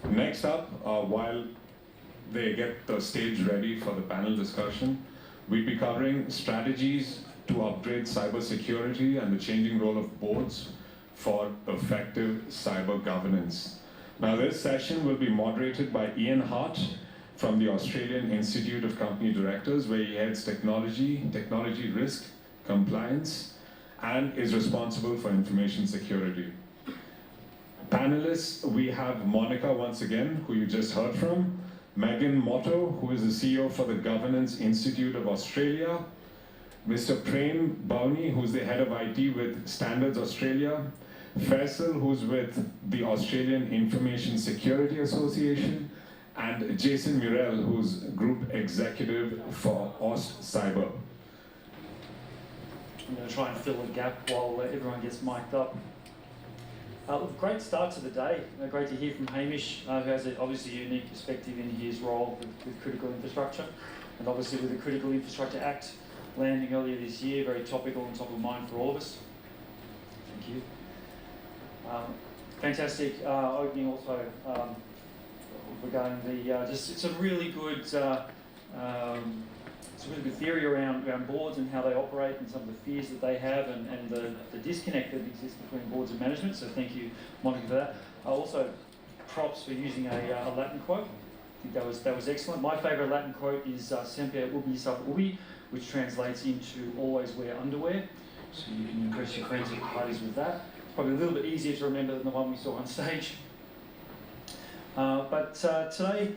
Next up, while they get the stage ready for the panel discussion, we'll be covering strategies to upgrade cybersecurity and the changing role of boards for effective cyber governance. Now, this session will be moderated by Iain Hart from the Australian Institute of Company Directors, where he heads technology risk, compliance, and is responsible for information security. Panelists, we have Monica once again, who you just heard from, Megan Motto, who is the CEO for the Governance Institute of Australia, Mr. Prem Bhawnani, who's the head of IT with Standards Australia, Faizal, who's with the Australian Information Security Association, and Jason Murrell, who's Group Executive for AustCyber. I'm going to try and fill a gap while everyone gets mic'd up. Great start to the day. Great to hear from Hamish, who has obviously a unique perspective in his role with critical infrastructure, and obviously with the Critical Infrastructure Act landing earlier this year, very topical and top of mind for all of us. Thank you. Fantastic opening also regarding the just some really good theory around boards and how they operate and some of the fears that they have and the disconnect that exists between boards and management. So thank you, Monica, for that. Also, props for using a Latin quote. I think that was excellent. My favourite Latin quote is "Semper ubi sub ubi," which translates into "always wear underwear." So you can impress your friends at parties with that. It's probably a little bit easier to remember than the one we saw on stage. But today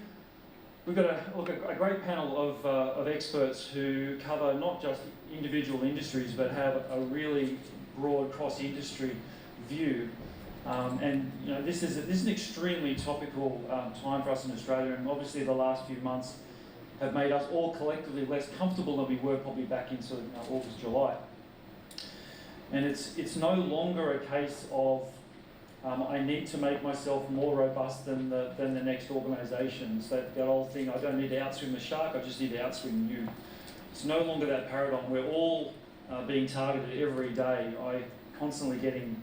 we've got a great panel of experts who cover not just individual industries but have a really broad cross-industry view. And you know, this is an extremely topical time for us in Australia, and obviously the last few months have made us all collectively less comfortable than we were probably back in sort of August, July. And it's no longer a case of I need to make myself more robust than the next organisation. It's that old thing, I don't need to outswim the shark, I just need to outswim you. It's no longer that paradigm. We're all being targeted every day. I'm constantly getting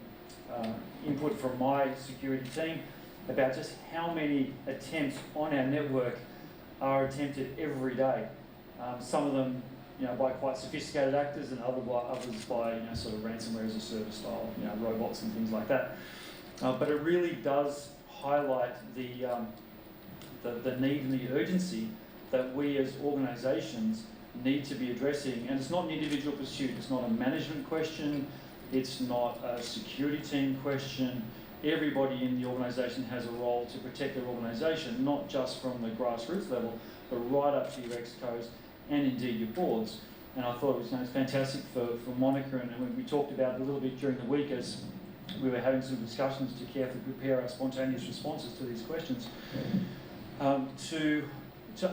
input from my security team about just how many attempts on our network are attempted every day. Some of them, you know, by quite sophisticated actors, and others by sort of ransomware as a service style, robots and things like that. But it really does highlight the need and the urgency that we as organisations need to be addressing. And it's not an individual pursuit. It's not a management question. It's not a security team question. Everybody in the organisation has a role to protect their organisation, not just from the grassroots level, but right up to your excos and indeed your boards. And I thought it was fantastic for Monica, and we talked about it a little bit during the week as we were having some discussions to carefully prepare our spontaneous responses to these questions, to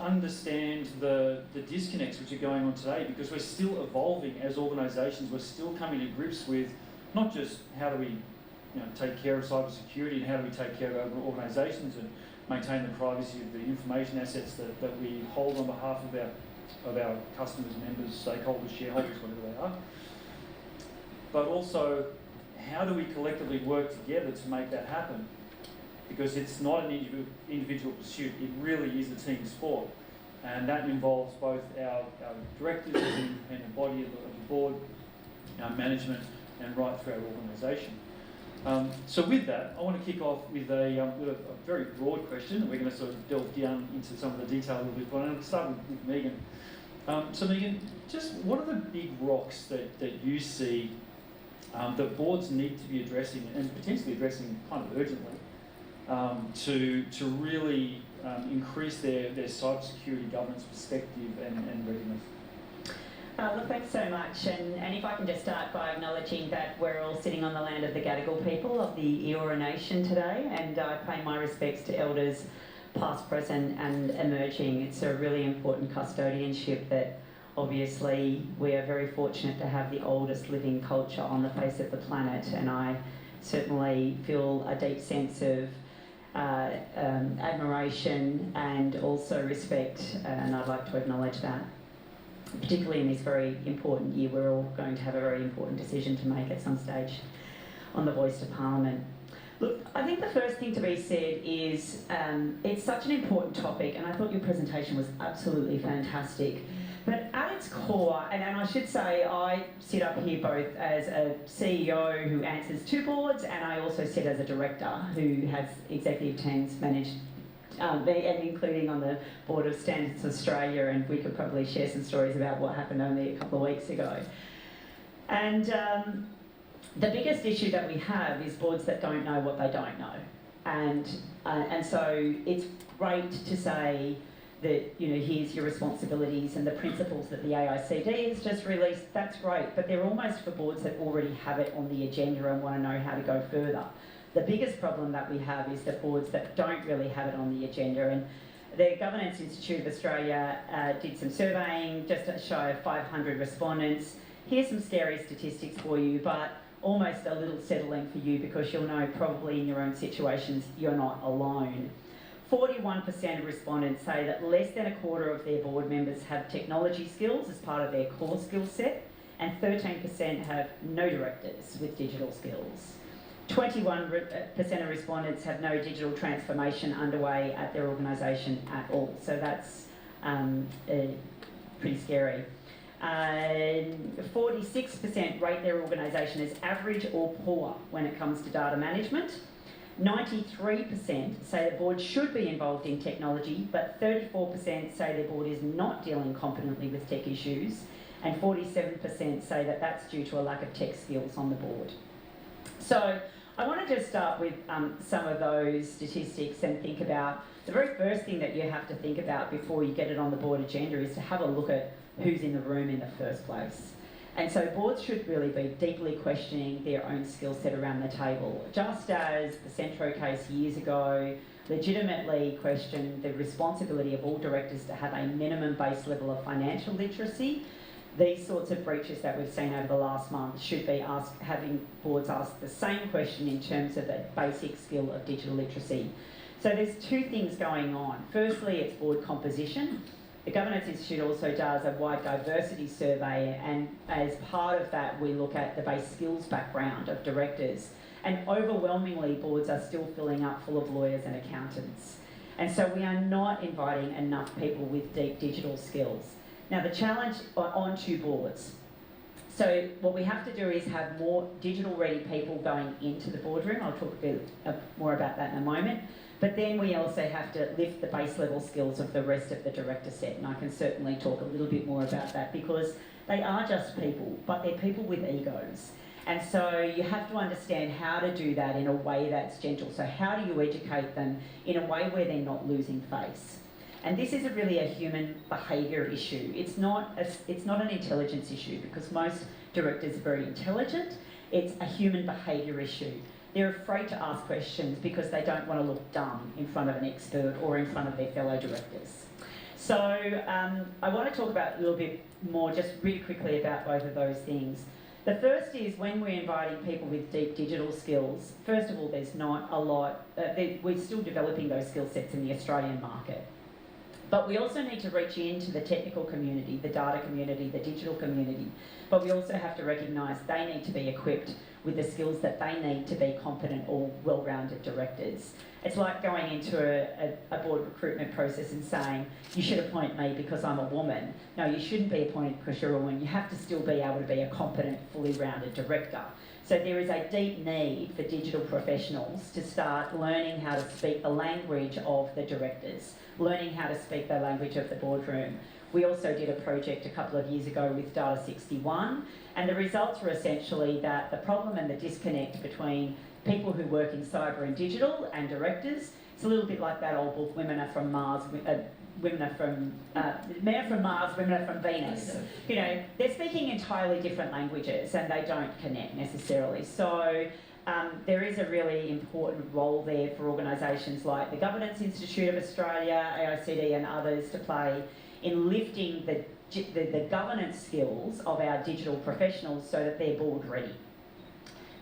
understand the disconnects which are going on today, because we're still evolving as organisations. We're still coming to grips with not just how do we take care of cybersecurity and how do we take care of organisations and maintain the privacy of the information assets that we hold on behalf of our customers, members, stakeholders, shareholders, whatever they are, but also how do we collectively work together to make that happen? Because it's not an individual pursuit, it really is a team sport. And that involves both our directors as an independent body of the board, our management, and right through our organisation. So with that, I want to kick off with a very broad question, and we're going to sort of delve down into some of the detail a little bit. But I'm going to start with Megan. So Megan, just what are the big rocks that you see that boards need to be addressing, and potentially addressing kind of urgently, to really increase their cybersecurity governance perspective and readiness? Look, thanks so much. And if I can just start by acknowledging that we're all sitting on the land of the Gadigal people of the Eora Nation today, and I pay my respects to elders past, present and emerging. It's a really important custodianship that obviously we are very fortunate to have the oldest living culture on the face of the planet, and I certainly feel a deep sense of admiration and also respect, and I'd like to acknowledge that. Particularly in this very important year, we're all going to have a very important decision to make at some stage on the voice to Parliament. Look, I think the first thing to be said is it's such an important topic, and I thought your presentation was absolutely fantastic. But at its core, and I should say I sit up here both as a CEO who answers to boards, and I also sit as a director who has executive teams managed, and including on the board of Standards Australia, and we could probably share some stories about what happened only a couple of weeks ago. And the biggest issue that we have is boards that don't know what they don't know. And so it's great to say that, you know, here's your responsibilities and the principles that the AICD has just released. That's great, but they're almost for boards that already have it on the agenda and want to know how to go further. The biggest problem that we have is the boards that don't really have it on the agenda. And the Governance Institute of Australia did some surveying, just shy of 500 respondents. Here's some scary statistics for you, but almost a little settling for you, because you'll know probably in your own situations you're not alone. 41% of respondents say that less than a quarter of their board members have technology skills as part of their core skill set, and 13% have no directors with digital skills. 21% of respondents have no digital transformation underway at their organisation at all. So that's pretty scary. 46% rate their organisation as average or poor when it comes to data management. 93% say the board should be involved in technology, but 34% say their board is not dealing competently with tech issues, and 47% say that that's due to a lack of tech skills on the board. So I want to just start with some of those statistics and think about the very first thing that you have to think about before you get it on the board agenda is to have a look at who's in the room in the first place. And so boards should really be deeply questioning their own skill set around the table. Just as the Centro case years ago legitimately questioned the responsibility of all directors to have a minimum base level of financial literacy, these sorts of breaches that we've seen over the last month should be having boards ask the same question in terms of the basic skill of digital literacy. So there's two things going on. Firstly, it's board composition. The Governance Institute also does a wide diversity survey, and as part of that we look at the base skills background of directors, and overwhelmingly boards are still filling up full of lawyers and accountants. And so we are not inviting enough people with deep digital skills. Now the challenge on two boards. So what we have to do is have more digital ready people going into the boardroom. I'll talk a bit more about that in a moment. But then we also have to lift the base level skills of the rest of the director set, and I can certainly talk a little bit more about that, because they are just people, but they're people with egos. And so you have to understand how to do that in a way that's gentle. So how do you educate them in a way where they're not losing face? And this is really a human behaviour issue. It's not an intelligence issue, because most directors are very intelligent. It's a human behaviour issue. They're afraid to ask questions because they don't want to look dumb in front of an expert or in front of their fellow directors. So I want to talk about a little bit more, just really quickly, about both of those things. The first is when we're inviting people with deep digital skills, first of all, there's not a lot, we're still developing those skill sets in the Australian market. But we also need to reach into the technical community, the data community, the digital community. But we also have to recognise they need to be equipped with the skills that they need to be competent or well-rounded directors. It's like going into a board recruitment process and saying, you should appoint me because I'm a woman. No, you shouldn't be appointed because you're a woman. You have to still be able to be a competent, fully rounded director. So there is a deep need for digital professionals to start learning how to speak the language of the directors, learning how to speak the language of the boardroom. We also did a project a couple of years ago with Data 61, and the results were essentially that the problem and the disconnect between people who work in cyber and digital and directors, it's a little bit like that old book, Women Are From Mars, Men Are From Mars, Women Are From Venus. You know, they're speaking entirely different languages and they don't connect necessarily. So there is a really important role there for organisations like the Governance Institute of Australia, AICD and others to play in lifting the governance skills of our digital professionals so that they're board ready.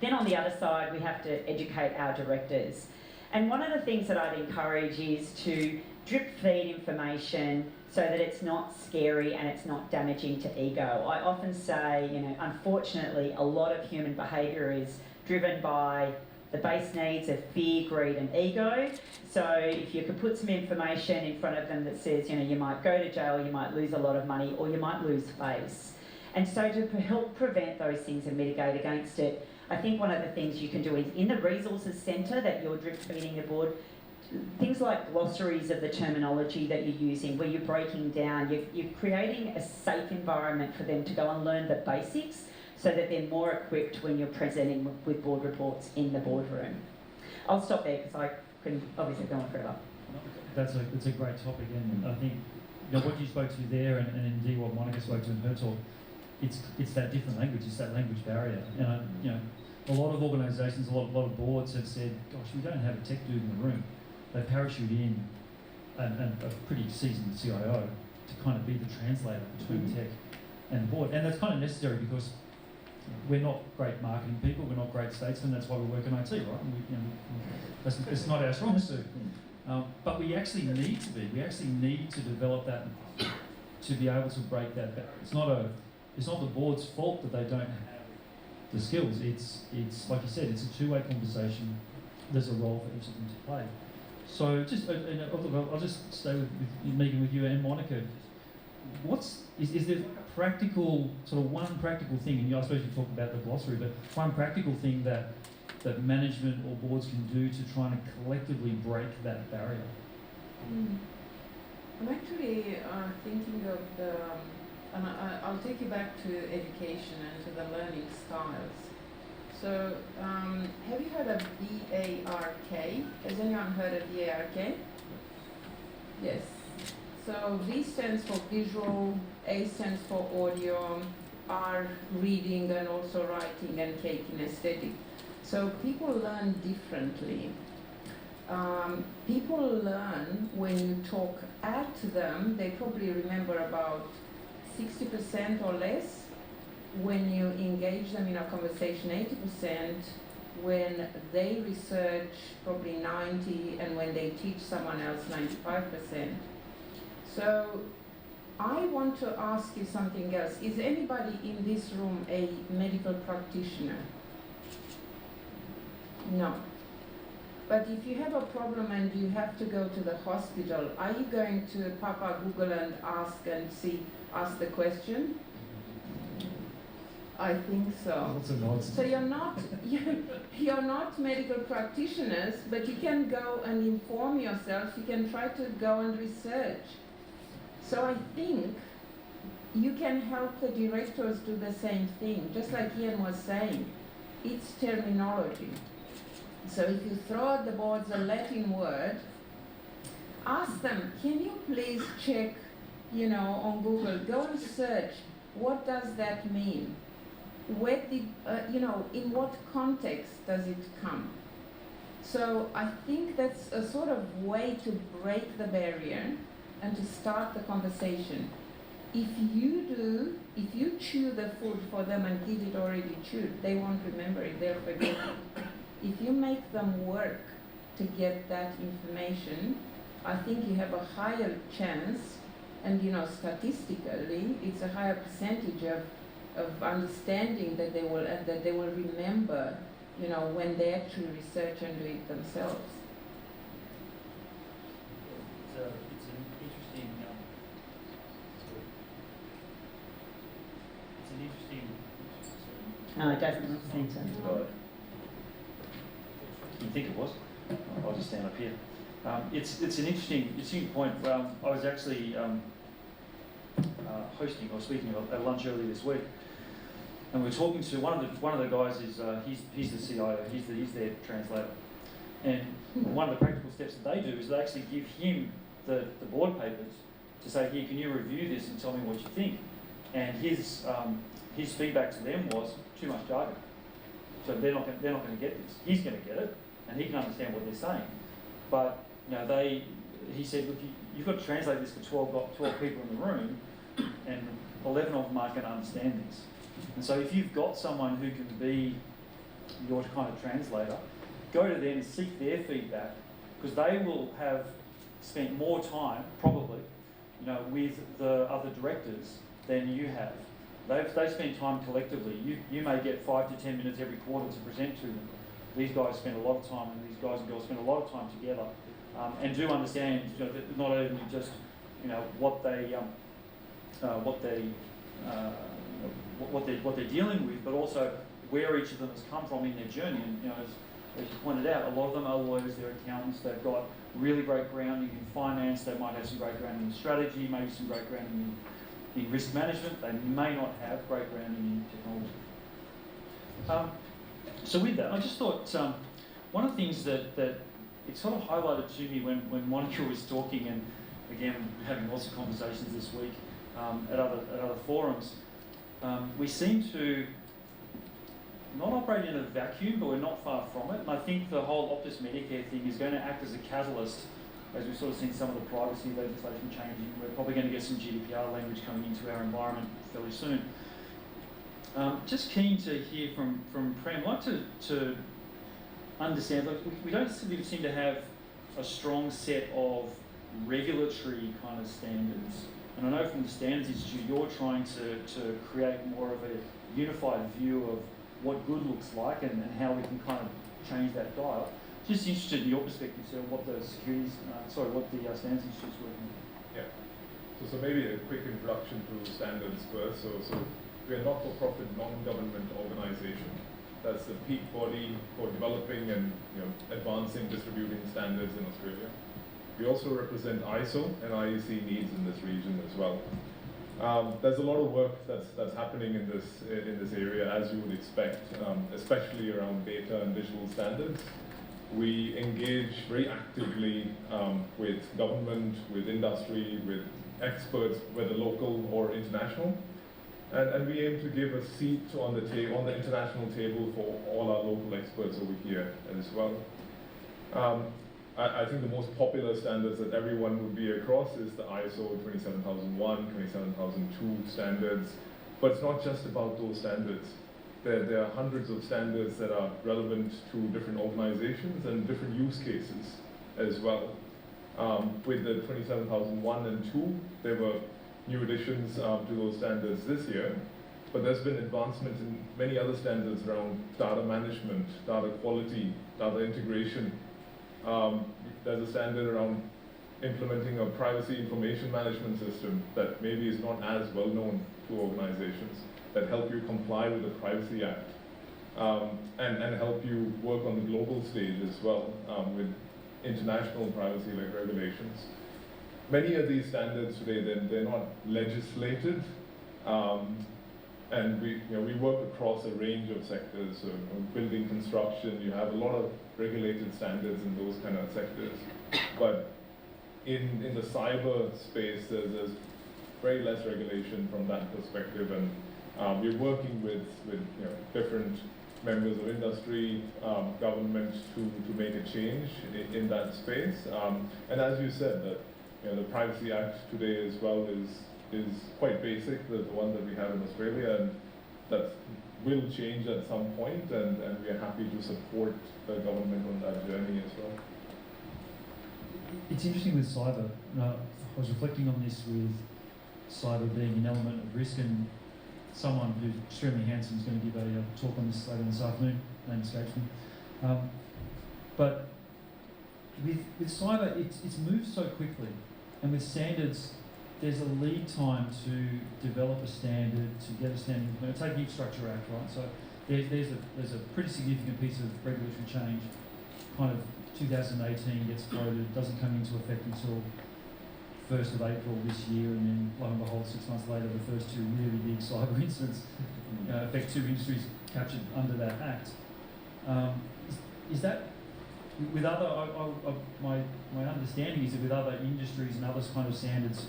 Then on the other side, we have to educate our directors. And one of the things that I'd encourage is to drip feed information so that it's not scary and it's not damaging to ego. I often say, you know, unfortunately, a lot of human behaviour is driven by The base needs are fear, greed and ego. So if you could put some information in front of them that says, you know, you might go to jail, you might lose a lot of money, or you might lose face. And so to help prevent those things and mitigate against it, I think one of the things you can do is in the resources centre that you're drip feeding the board, things like glossaries of the terminology that you're using, where you're breaking down, you're creating a safe environment for them to go and learn the basics so that they're more equipped when you're presenting with board reports in the boardroom. I'll stop there because I can obviously go on forever. That's a great topic, and I think, you know, what you spoke to there, and indeed what Monica spoke to in her talk, it's that different language, it's that language barrier. And you know, a lot of organisations, a lot of boards have said, gosh, we don't have a tech dude in the room. They parachute in a pretty seasoned CIO to kind of be the translator between tech and the board. And that's kind of necessary because we're not great marketing people, we're not great statesmen, that's why we work in IT, right? And it's not our strong suit. But we actually need to be. We actually need to develop that to be able to break that back. It's not the board's fault that they don't have the skills. It's like you said, it's a two-way conversation. There's a role for each of them to play. So just, I'll just stay with Megan, with you and Monica. Is there a practical, sort of one practical thing, and I suppose you talked about the glossary, but one practical thing that management or boards can do to try and collectively break that barrier? I'm actually thinking of and I'll take you back to education and to the learning styles. So, have you heard of VARK? Has anyone heard of VARK? Yes. So V stands for visual, A stands for audio, R reading and also writing, and K kinesthetic. So people learn differently. People learn when you talk at them, they probably remember about 60% or less. When you engage them in a conversation, 80%, when they research, probably 90%, and when they teach someone else, 95%. So I want to ask you something else. Is anybody in this room a medical practitioner? No. But if you have a problem and you have to go to the hospital, are you going to Papa Google and ask the question? I think so. So you're not medical practitioners, but you can go and inform yourself. You can try to go and research. So I think you can help the directors do the same thing, just like Iain was saying. It's terminology. So if you throw at the boards a Latin word, ask them, can you please check, on Google, go and search, what does that mean? Where did, in what context does it come? So I think that's a sort of way to break the barrier and to start the conversation. If you chew the food for them and give it already chewed, they won't remember it, they'll forget it. If you make them work to get that information, I think you have a higher chance, and statistically, it's a higher percentage of understanding that they will remember, when they actually research and do it themselves. It's an interesting. No, it doesn't make sense. Right. You think it was? I'll just stand up here. It's an interesting point. I was actually hosting or speaking at lunch earlier this week, and we were talking to one of the guys. He's the CIO. He's their translator, and one of the practical steps that they do is they actually give him the board papers to say, here, can you review this and tell me what you think? And his feedback to them was too much jargon. So they're not going to get this. He's going to get it, and he can understand what they're saying. But he said, look, you've got to translate this for 12 people in the room, and 11 of them aren't going to understand this. And so if you've got someone who can be your kind of translator, go to them and seek their feedback, because they will have spent more time, probably, with the other directors than you have. They've spent time collectively. You may get 5 to 10 minutes every quarter to present to them. these guys spend a lot of time, and these guys and girls spend a lot of time together, and do understand, you know, that not only just, you know, what they're dealing with, but also where each of them has come from in their journey. And, you know, as you pointed out, a lot of them are lawyers, they're accountants, they've got really great grounding in finance, they might have some great grounding in strategy, maybe some great grounding in risk management, they may not have great grounding in technology. So with that, I just thought one of the things that it sort of highlighted to me when Monica was talking, and again, having lots of conversations this week at other forums, we seem to not operate in a vacuum, but we're not far from it. And I think the whole Optus Medicare thing is going to act as a catalyst, as we've sort of seen some of the privacy legislation changing. We're probably going to get some GDPR language coming into our environment fairly soon. Just keen to hear from Prem. I'd like to understand, like, we don't seem to have a strong set of regulatory kind of standards. And I know from the Standards Institute, you're trying to create more of a unified view of what good looks like and how we can kind of change that dial. Just interested in your perspective, so what the Standards Institute's working on. Yeah. So maybe a quick introduction to standards first. So we're a not-for-profit, non-government organization. That's the peak body for developing and, you know, advancing, distributing standards in Australia. We also represent ISO and IEC needs in this region as well. There's a lot of work that's happening in this area, as you would expect, especially around data and digital standards. We engage very actively with government, with industry, with experts, whether local or international, and we aim to give a seat on the international table for all our local experts over here as well. I think the most popular standards that everyone would be across is the ISO 27001, 27002 standards, but it's not just about those standards. There are hundreds of standards that are relevant to different organizations and different use cases as well. With the 27001 and 2, there were new additions to those standards this year, but there's been advancements in many other standards around data management, data quality, data integration. There's a standard around implementing a privacy information management system that maybe is not as well known to organizations, that help you comply with the Privacy Act, and help you work on the global stage as well with international privacy regulations. Many of these standards today, they're not legislated, and we work across a range of sectors. So building construction, you have a lot of regulated standards in those kind of sectors. But in the cyber space, there's very less regulation from that perspective, and we're working with different members of industry, government to make a change in that space. And as you said, that the Privacy Act today as well is quite basic, the one that we have in Australia, and that will change at some point, and we are happy to support the government on that journey as well. It's interesting with cyber. I was reflecting on this with cyber being an element of risk, and someone who's extremely handsome is going to give a talk on this later this afternoon. Name escapes me. But with cyber, it's moved so quickly, and with standards, there's a lead time to develop a standard, to get a standard. Take the Infrastructure Act, right? So there's a pretty significant piece of regulatory change. Kind of 2018 gets floated, doesn't come into effect until 1st of April this year, and then lo and behold, 6 months later, the first two really big cyber incidents affect two industries captured under that act. Is that with other? My understanding is that with other industries and other kind of standards,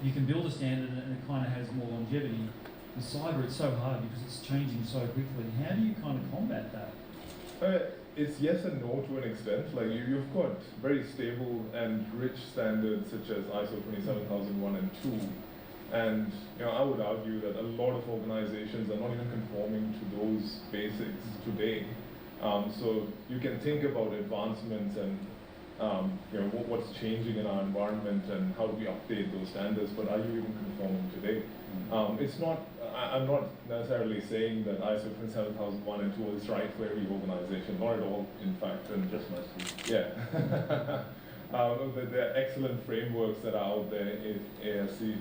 you can build a standard and it kind of has more longevity. With cyber, it's so hard because it's changing so quickly. How do you kind of combat that? It's yes and no to an extent. Like you've got very stable and rich standards such as ISO 27001 and 2, and I would argue that a lot of organizations are not even conforming to those basics today. So you can think about advancements and what's changing in our environment and how do we update those standards, but are you even conforming today? It's not, I'm not necessarily saying that ISO 27001 and 2 is right for every organization, not at all, in fact. And just mostly. Yeah. There are excellent frameworks that are out there in ASC,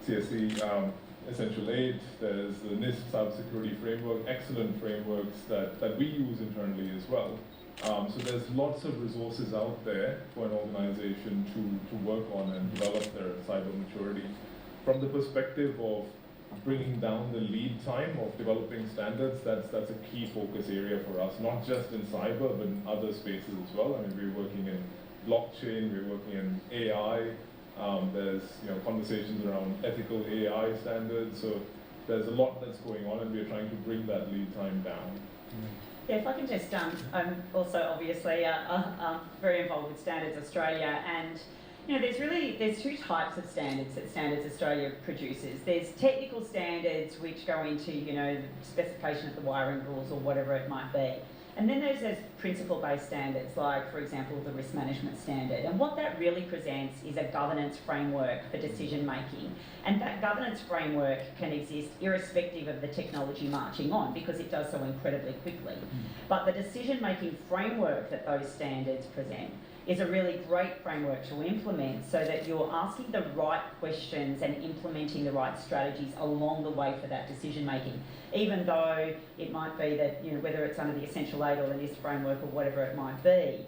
CSC, Essential 8, there's the NIST cybersecurity framework, excellent frameworks that we use internally as well. So there's lots of resources out there for an organization to work on and develop their cyber maturity. From the perspective of bringing down the lead time of developing standards, that's a key focus area for us, not just in cyber, but in other spaces as well. I mean, we're working in blockchain, we're working in AI, there's conversations around ethical AI standards, so there's a lot that's going on and we're trying to bring that lead time down. Yeah, if I can just, I'm also obviously very involved with Standards Australia, and there's two types of standards that Standards Australia produces. There's technical standards which go into the specification of the wiring rules or whatever it might be. And then there's those principle-based standards, like, for example, the risk management standard. And what that really presents is a governance framework for decision-making. And that governance framework can exist irrespective of the technology marching on, because it does so incredibly quickly. But the decision-making framework that those standards present is a really great framework to implement, so that you're asking the right questions and implementing the right strategies along the way for that decision making. Even though it might be that, whether it's under the Essential 8 or the NIST framework or whatever it might be,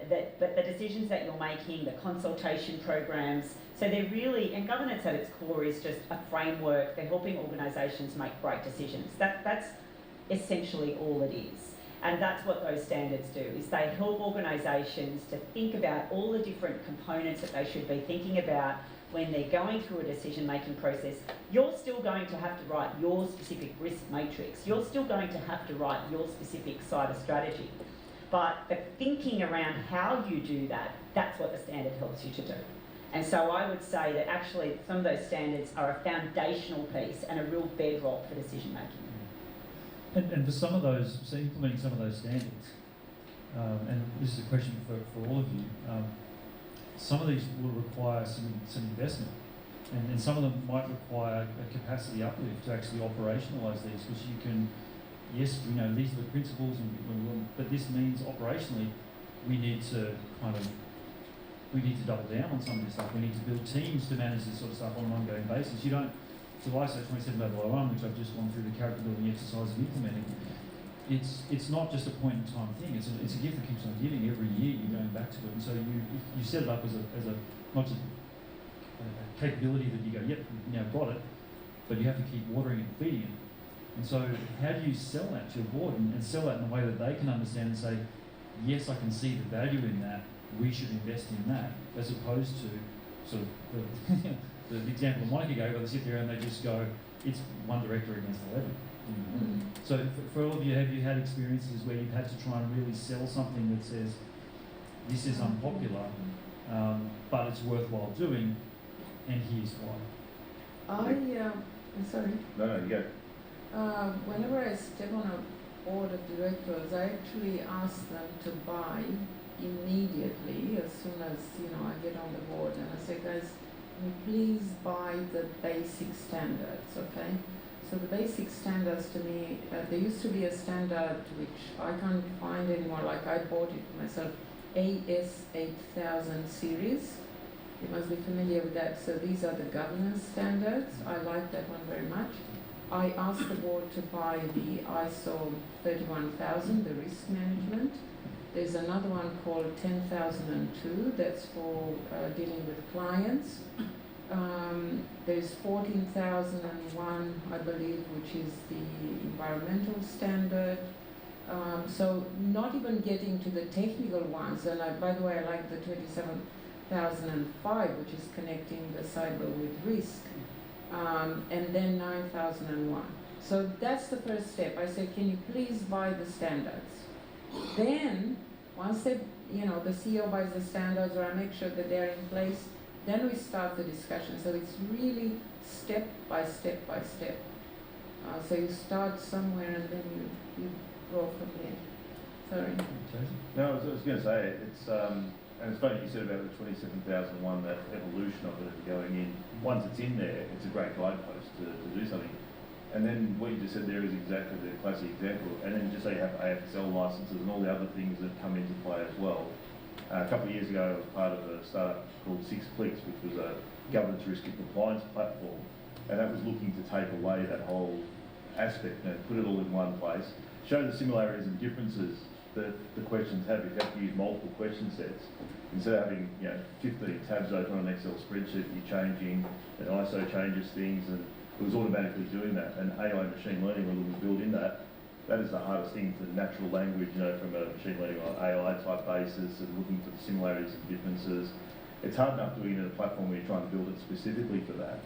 but the decisions that you're making, the consultation programs, so they're really, and governance at its core is just a framework. They're helping organisations make great decisions. That's essentially all it is. And that's what those standards do, is they help organisations to think about all the different components that they should be thinking about when they're going through a decision-making process. You're still going to have to write your specific risk matrix. You're still going to have to write your specific cyber strategy. But the thinking around how you do that, that's what the standard helps you to do. And so I would say that actually some of those standards are a foundational piece and a real bedrock for decision-making. And for some of those, so implementing some of those standards, and this is a question for all of you, some of these will require some investment, and some of them might require a capacity uplift to actually operationalise these, because you can, yes, these are the principles, but this means operationally we need to double down on some of this stuff. We need to build teams to manage this sort of stuff on an ongoing basis. You don't. So ISO 27001, which I've just gone through the character building exercise of implementing, it's not just a point in time thing. It's a gift that keeps on giving. Every year you're going back to it, and so you set it up as a not just a capability that you go, yep, now got it, but you have to keep watering it and feeding it. And so how do you sell that to your board and sell that in a way that they can understand and say, yes, I can see the value in that. We should invest in that, as opposed to sort of the example Monica gave, where they sit there and they just go, it's one director against 11. So for all of you, have you had experiences where you've had to try and really sell something that says, this is unpopular, but it's worthwhile doing, and here's why? Sorry. No, you go. Whenever I step on a board of directors, I actually ask them to buy immediately as soon as I get on the board, and I say, guys, please buy the basic standards, okay? So the basic standards to me, there used to be a standard which I can't find anymore, like I bought it for myself, AS8000 series. You must be familiar with that. So these are the governance standards. I like that one very much. I asked the board to buy the ISO 31000, the risk management. There's another one called 10002, that's for dealing with clients. There's 14001, I believe, which is the environmental standard. So not even getting to the technical ones, and by the way, I like the 27005, which is connecting the cyber with risk, and then 9001. So that's the first step. I say, can you please buy the standards? Then, once they, the CEO buys the standards, or I make sure that they're in place, then we start the discussion. So it's really step by step by step. So you start somewhere and then you grow from there. Sorry. No, I was going to say, it's and it's funny you said about the 27001, that evolution of it going in. Once it's in there, it's a great guidepost to do something. And then what you just said there is exactly the classic example. And then just say you have AFSL licenses and all the other things that come into play as well. A couple of years ago, I was part of a startup called 6Clicks, which was a governance risk and compliance platform. And that was looking to take away that whole aspect and put it all in one place, show the similarities and differences that the questions have. If you have to use multiple question sets, instead of having 15 tabs open on an Excel spreadsheet, you're changing, and ISO changes things, and it was automatically doing that. And AI machine learning, when it was built in that is the hardest thing for natural language, from a machine learning or AI type basis, and looking for the similarities and differences. It's hard enough doing it in a platform where you're trying to build it specifically for that.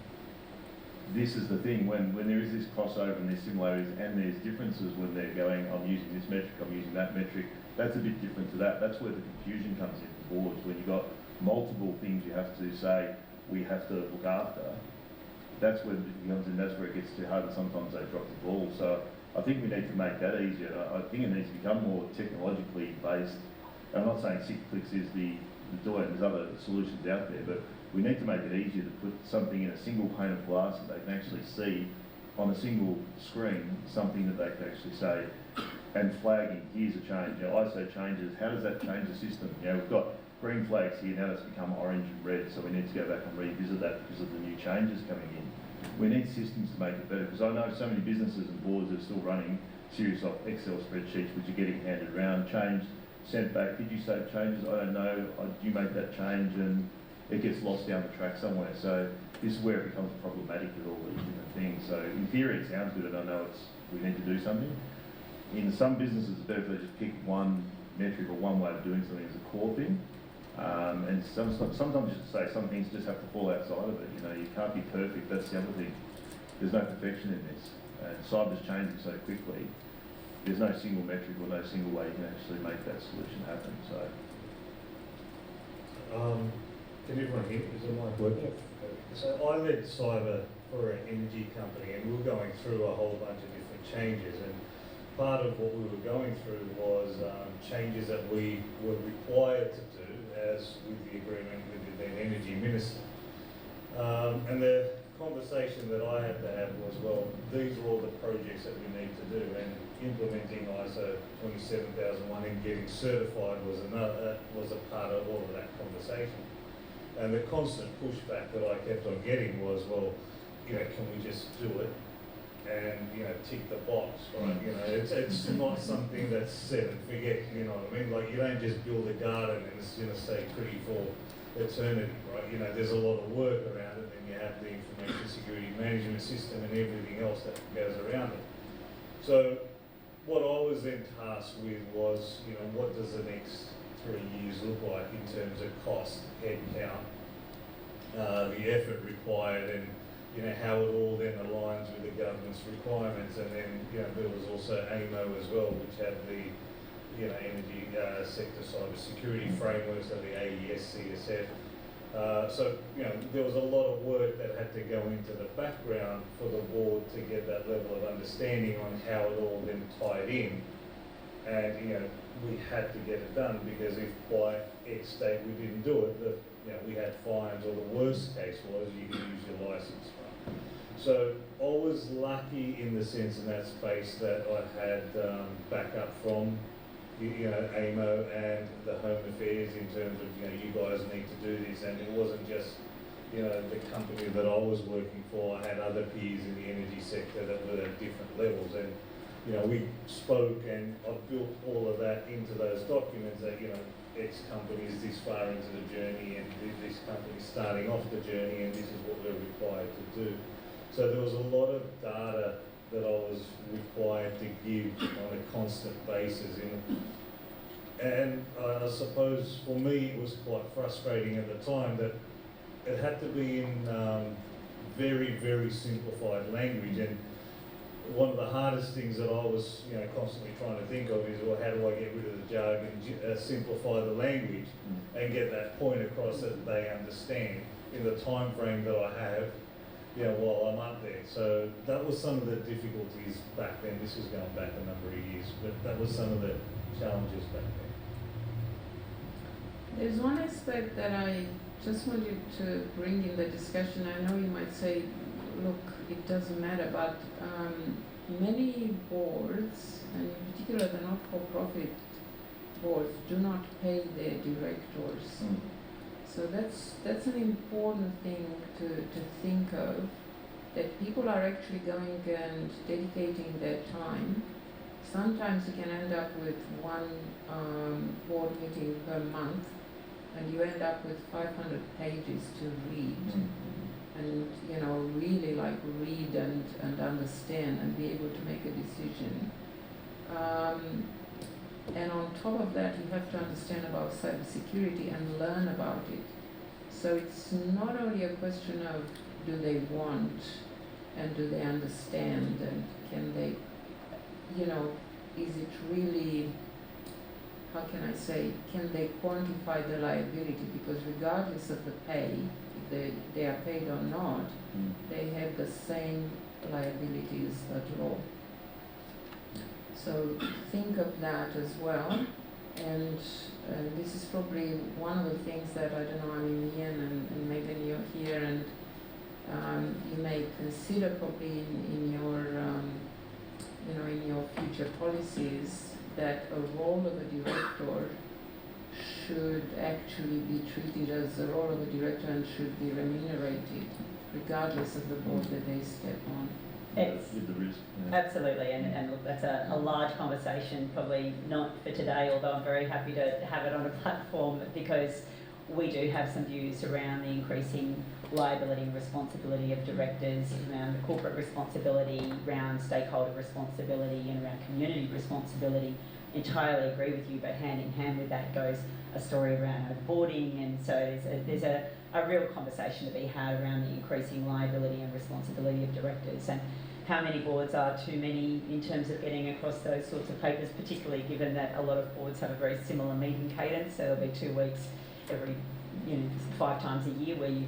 This is the thing, when there is this crossover and there's similarities and there's differences when they're going, I'm using this metric, I'm using that metric, that's a bit different to that. That's where the confusion comes in for boards, when you've got multiple things you have to say, we have to look after. That's when it comes in, that's where it gets too hard, and sometimes they drop the ball. So I think we need to make that easier. I think it needs to become more technologically based. And I'm not saying 6Clicks is the doing, there's other solutions out there, but we need to make it easier to put something in a single pane of glass that they can actually see on a single screen, something that they can actually say, and flagging, here's a change. ISO changes, how does that change the system? We've got green flags here, now it's become orange and red, so we need to go back and revisit that because of the new changes coming in. We need systems to make it better, because I know so many businesses and boards are still running serious Excel spreadsheets which are getting handed around, changed, sent back. Did you save changes? I don't know. Did you make that change? And it gets lost down the track somewhere. So this is where it becomes problematic with all these different things. So in theory it sounds good, and I know we need to do something. In some businesses it's better if they just pick one metric or one way of doing something as a core thing. And sometimes just to say some things just have to fall outside of it. You can't be perfect. That's the other thing. There's no perfection in this. And cyber's changing so quickly. There's no single metric or no single way you can actually make that solution happen. So. Can everyone hear me? Is it my working? So I led cyber for an energy company, and we were going through a whole bunch of different changes. And part of what we were going through was changes that we were required to do, as with the agreement with the then energy minister. And the conversation that I had to have was, well, these are all the projects that we need to do, and implementing ISO 27001 and getting certified was a part of all of that conversation. And the constant pushback that I kept on getting was, well, can we just do it and tick the box, right? It's not something that's set and forget. You know what I mean? Like, you don't just build a garden and it's going to stay pretty for eternity, right? There's a lot of work around it, and you have the information security management system and everything else that goes around it. So what I was then tasked with was, what does the next 3 years look like in terms of cost, head count, the effort required, and how it all then aligns with the government's requirements. And then there was also AEMO as well, which had the energy sector cybersecurity frameworks, so the AES, CSF. So there was a lot of work that had to go into the background for the board to get that level of understanding on how it all then tied in. And we had to get it done, because if by X date we didn't do it, we had fines, or the worst case was you could use your license. So I was lucky in the sense, in that space, that I had backup from AEMO and the Home Affairs in terms of, you guys need to do this. And it wasn't just, the company that I was working for. I had other peers in the energy sector that were at different levels. And, we spoke, and I built all of that into those documents that, X company is this far into the journey, and this company is starting off the journey, and this is what we're required to do. So there was a lot of data that I was required to give on a constant basis. And I suppose for me it was quite frustrating at the time that it had to be in very, very simplified language. And one of the hardest things that I was constantly trying to think of is, well, how do I get rid of the jargon, simplify the language, and get that point across that they understand in the time frame that I have, while I'm up there. So that was some of the difficulties back then. This was going back a number of years, but that was some of the challenges back then. There's one aspect that I just wanted to bring in the discussion. I know you might say, look, it doesn't matter, but many boards, and in particular the not-for-profit boards, do not pay their directors. So that's an important thing to think of, that people are actually going and dedicating their time. Sometimes you can end up with one board meeting per month, and you end up with 500 pages to read. And really like read and understand and be able to make a decision. And on top of that, you have to understand about cybersecurity and learn about it. So it's not only a question of do they want and do they understand and can they, is it really, how can I say, can they quantify the liability? Because regardless of the pay, if they are paid or not, they have the same liabilities at law. So think of that as well. And this is probably one of the things that, I don't know, I mean, Iain and Megan, you're here, and you may consider probably in your, in your future policies that a role of a director should actually be treated as the role of a director and should be remunerated, regardless of the board that they step on. With the risk. Yeah. Absolutely, and look, that's a large conversation, probably not for today, although I'm very happy to have it on a platform, because we do have some views around the increasing liability and responsibility of directors, around the corporate responsibility, around stakeholder responsibility, and around community responsibility. Entirely agree with you, but hand in hand with that goes a story around overboarding, and so there's a real conversation to be had around the increasing liability and responsibility of directors, and how many boards are too many in terms of getting across those sorts of papers, particularly given that a lot of boards have a very similar meeting cadence. So there'll be 2 weeks every, 5 times a year where you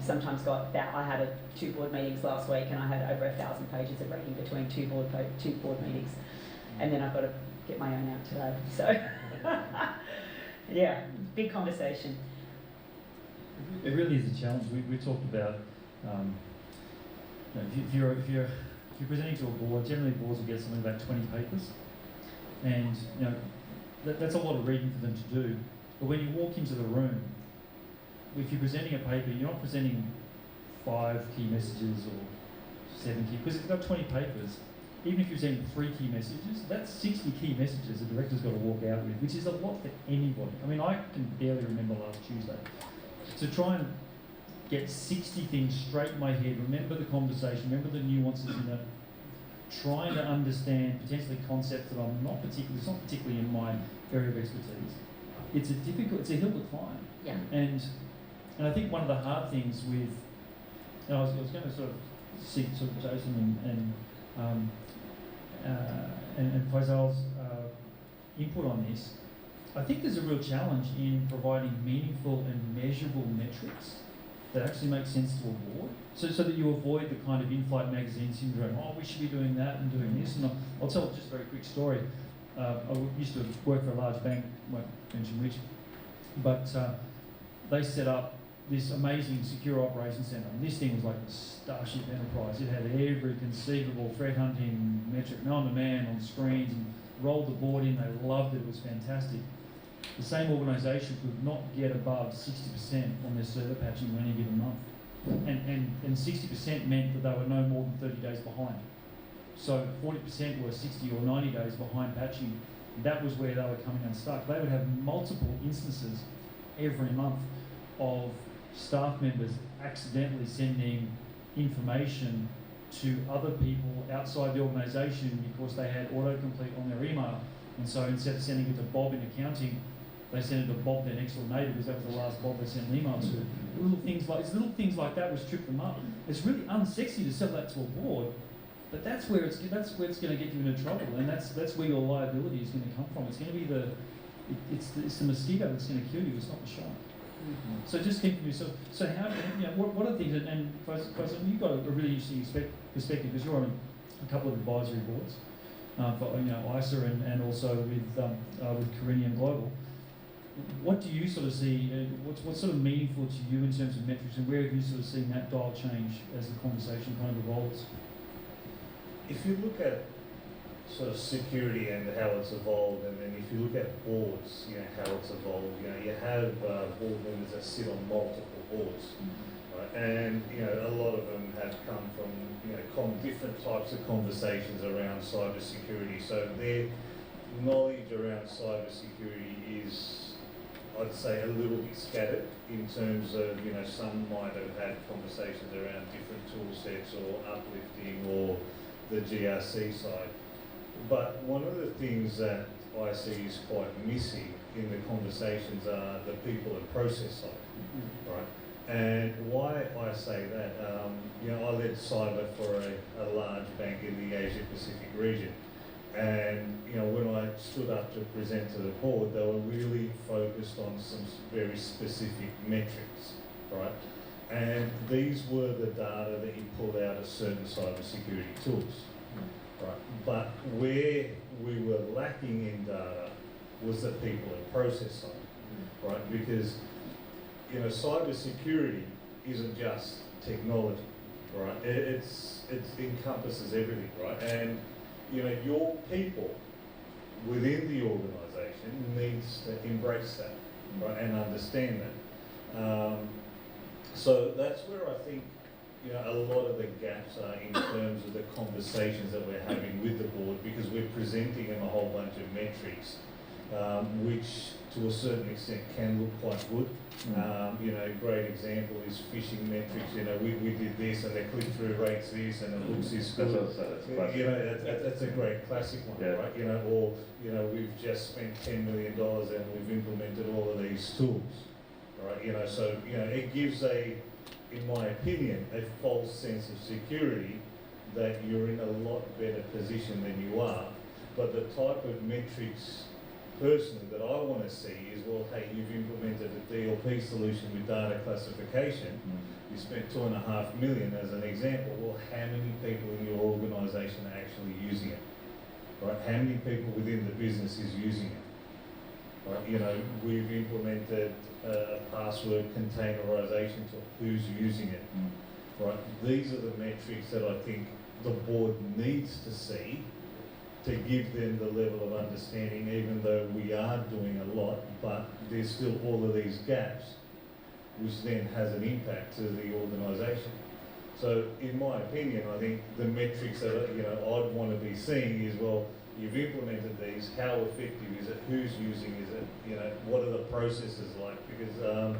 sometimes got that. I had 2 board meetings last week, and I had over 1,000 pages of reading between 2 board meetings, and then I've got to get my own out today. So yeah, big conversation. It really is a challenge. We talked about if you're presenting to a board, generally boards will get something about 20 papers, and that's a lot of reading for them to do. But when you walk into the room, if you're presenting a paper, you're not presenting 5 key messages or 7 key, because if you've got 20 papers, even if you're presenting 3 key messages, that's 60 key messages the director's got to walk out with, which is a lot for anybody. I mean, I can barely remember last Tuesday. To try and get 60 things straight in my head, remember the conversation, remember the nuances in it, trying to understand potentially concepts that it's not particularly in my area of expertise. It's a hill to climb. Yeah. And I think one of the hard things with, I was going to sort of seek sort of Jason and Faizal's input on this. I think there's a real challenge in providing meaningful and measurable metrics that actually make sense to a board, so that you avoid the kind of in-flight magazine syndrome. Oh, we should be doing that and doing this. And I'll tell just a very quick story. I used to work for a large bank, won't mention which, but they set up this amazing secure operations centre. And this thing was like a Starship Enterprise. It had every conceivable threat hunting metric, known to man on screens, and rolled the board in. They loved it. It was fantastic. The same organisation could not get above 60% on their server patching in any given month. And 60% meant that they were no more than 30 days behind. So 40% were 60 or 90 days behind patching. That was where they were coming unstuck. They would have multiple instances every month of staff members accidentally sending information to other people outside the organisation because they had autocomplete on their email. And so instead of sending it to Bob in accounting, they sent it to Bob, their next door neighbour, because that was the last Bob they sent an email to. Little things like that which trip them up. It's really unsexy to sell that to a board, but that's where it's going to get you into trouble, and that's where your liability is going to come from. It's going to be it's the mosquito that's going to kill you. It's not the shark. So just think of yourself. So how what are the things? And Faizal, you've got a really interesting perspective because you're on a couple of advisory boards for ISA and also with Carinium Global. what do you sort of see, what's sort of meaningful to you in terms of metrics, and where have you sort of seen that dial change as the conversation kind of evolves? If you look at sort of security and how it's evolved, and then if you look at boards, how it's evolved, you have board members that sit on multiple boards, right? And a lot of them have come from different types of conversations around cybersecurity. So their knowledge around cybersecurity is, I'd say, a little bit scattered in terms of some might have had conversations around different tool sets or uplifting or the GRC side. But one of the things that I see is quite missing in the conversations are the people and process side, right? And why I say that, I led cyber for a large bank in the Asia Pacific region. And when I stood up to present to the board, they were really focused on some very specific metrics, right? And these were the data that you pulled out of certain cybersecurity tools. Right. But where we were lacking in data was the people and process side, right? Because cybersecurity isn't just technology, right? It encompasses everything, right? And your people within the organisation needs to embrace that, right, and understand that. So that's where I think a lot of the gaps are in terms of the conversations that we're having with the board, because we're presenting them a whole bunch of metrics, which to a certain extent can look quite good. A great example is phishing metrics. We did this and the click-through rates this and it looks this good. That's a great classic one, right? Or we've just spent $10 million and we've implemented all of these tools, right? So it gives in my opinion, a false sense of security that you're in a lot better position than you are. But the type of metrics, personally, that I want to see is, well, hey, you've implemented a DLP solution with data classification. You spent $2.5 million as an example. Well, how many people in your organisation are actually using it? Right? How many people within the business is using it? Right? We've implemented a password containerization tool. Who's using it? Right? These are the metrics that I think the board needs to see to give them the level of understanding, even though we are doing a lot, but there's still all of these gaps, which then has an impact to the organisation. So in my opinion, I think the metrics that I'd want to be seeing is, well, you've implemented these, how effective is it, who's using it, what are the processes like? Because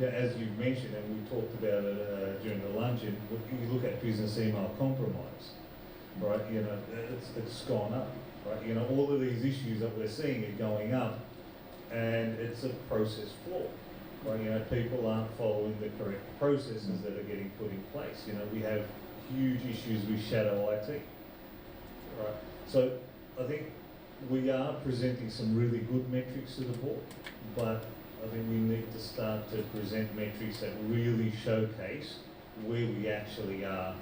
as you've mentioned, and we talked about it during the luncheon, you look at business email compromise, right? It's gone up, right? All of these issues that we're seeing are going up, and it's a process flaw, right? People aren't following the correct processes that are getting put in place. We have huge issues with shadow IT, right? So I think we are presenting some really good metrics to the board, but I think we need to start to present metrics that really showcase where we actually are,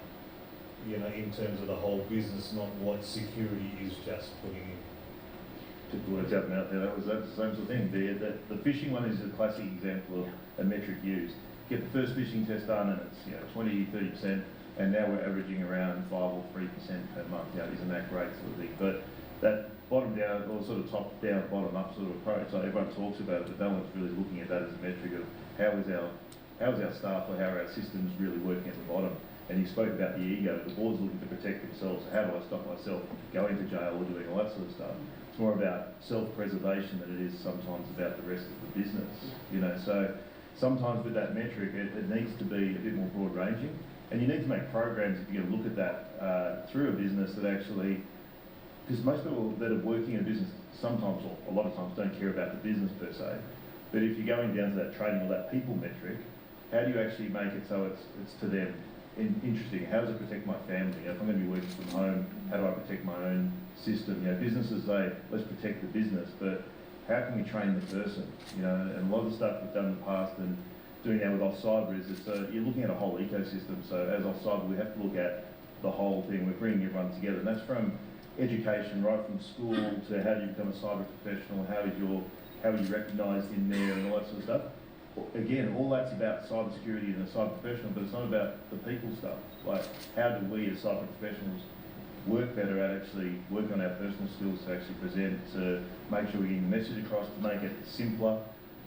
in terms of the whole business, not what security is just putting in. Took the words out of my mouth there. That's the same sort of thing. The phishing one is a classic example of a metric used. Get the first phishing test done and it's 20-30%, and now we're averaging around 5 or 3% per month. Isn't that great sort of thing? But that bottom down, or sort of top down, bottom up sort of approach, so everyone talks about it, but no one's really looking at that as a metric of how is our staff or how are our systems really working at the bottom. And you spoke about the ego. The board's looking to protect themselves. How do I stop myself going to jail or doing all that sort of stuff? It's more about self-preservation than it is sometimes about the rest of the business. So sometimes with that metric, it needs to be a bit more broad-ranging, and you need to make programs if you're going to look at that through a business that actually. Because most people that are working in a business sometimes, or a lot of times, don't care about the business per se. But if you're going down to that training or that people metric, how do you actually make it so it's to them interesting? How does it protect my family? If I'm going to be working from home, how do I protect my own system? Businesses say, let's protect the business, but how can we train the person? And a lot of the stuff we've done in the past and doing now with off-cyber is you're looking at a whole ecosystem. So as off-cyber, we have to look at the whole thing. We're bringing everyone together, and that's from education right from school to how do you become a cyber professional, how how are you recognised in there and all that sort of stuff. Again, all that's about cybersecurity and a cyber professional, but it's not about the people stuff. Like, how do we as cyber professionals work better at actually work on our personal skills to actually present, to make sure we're getting the message across, to make it simpler.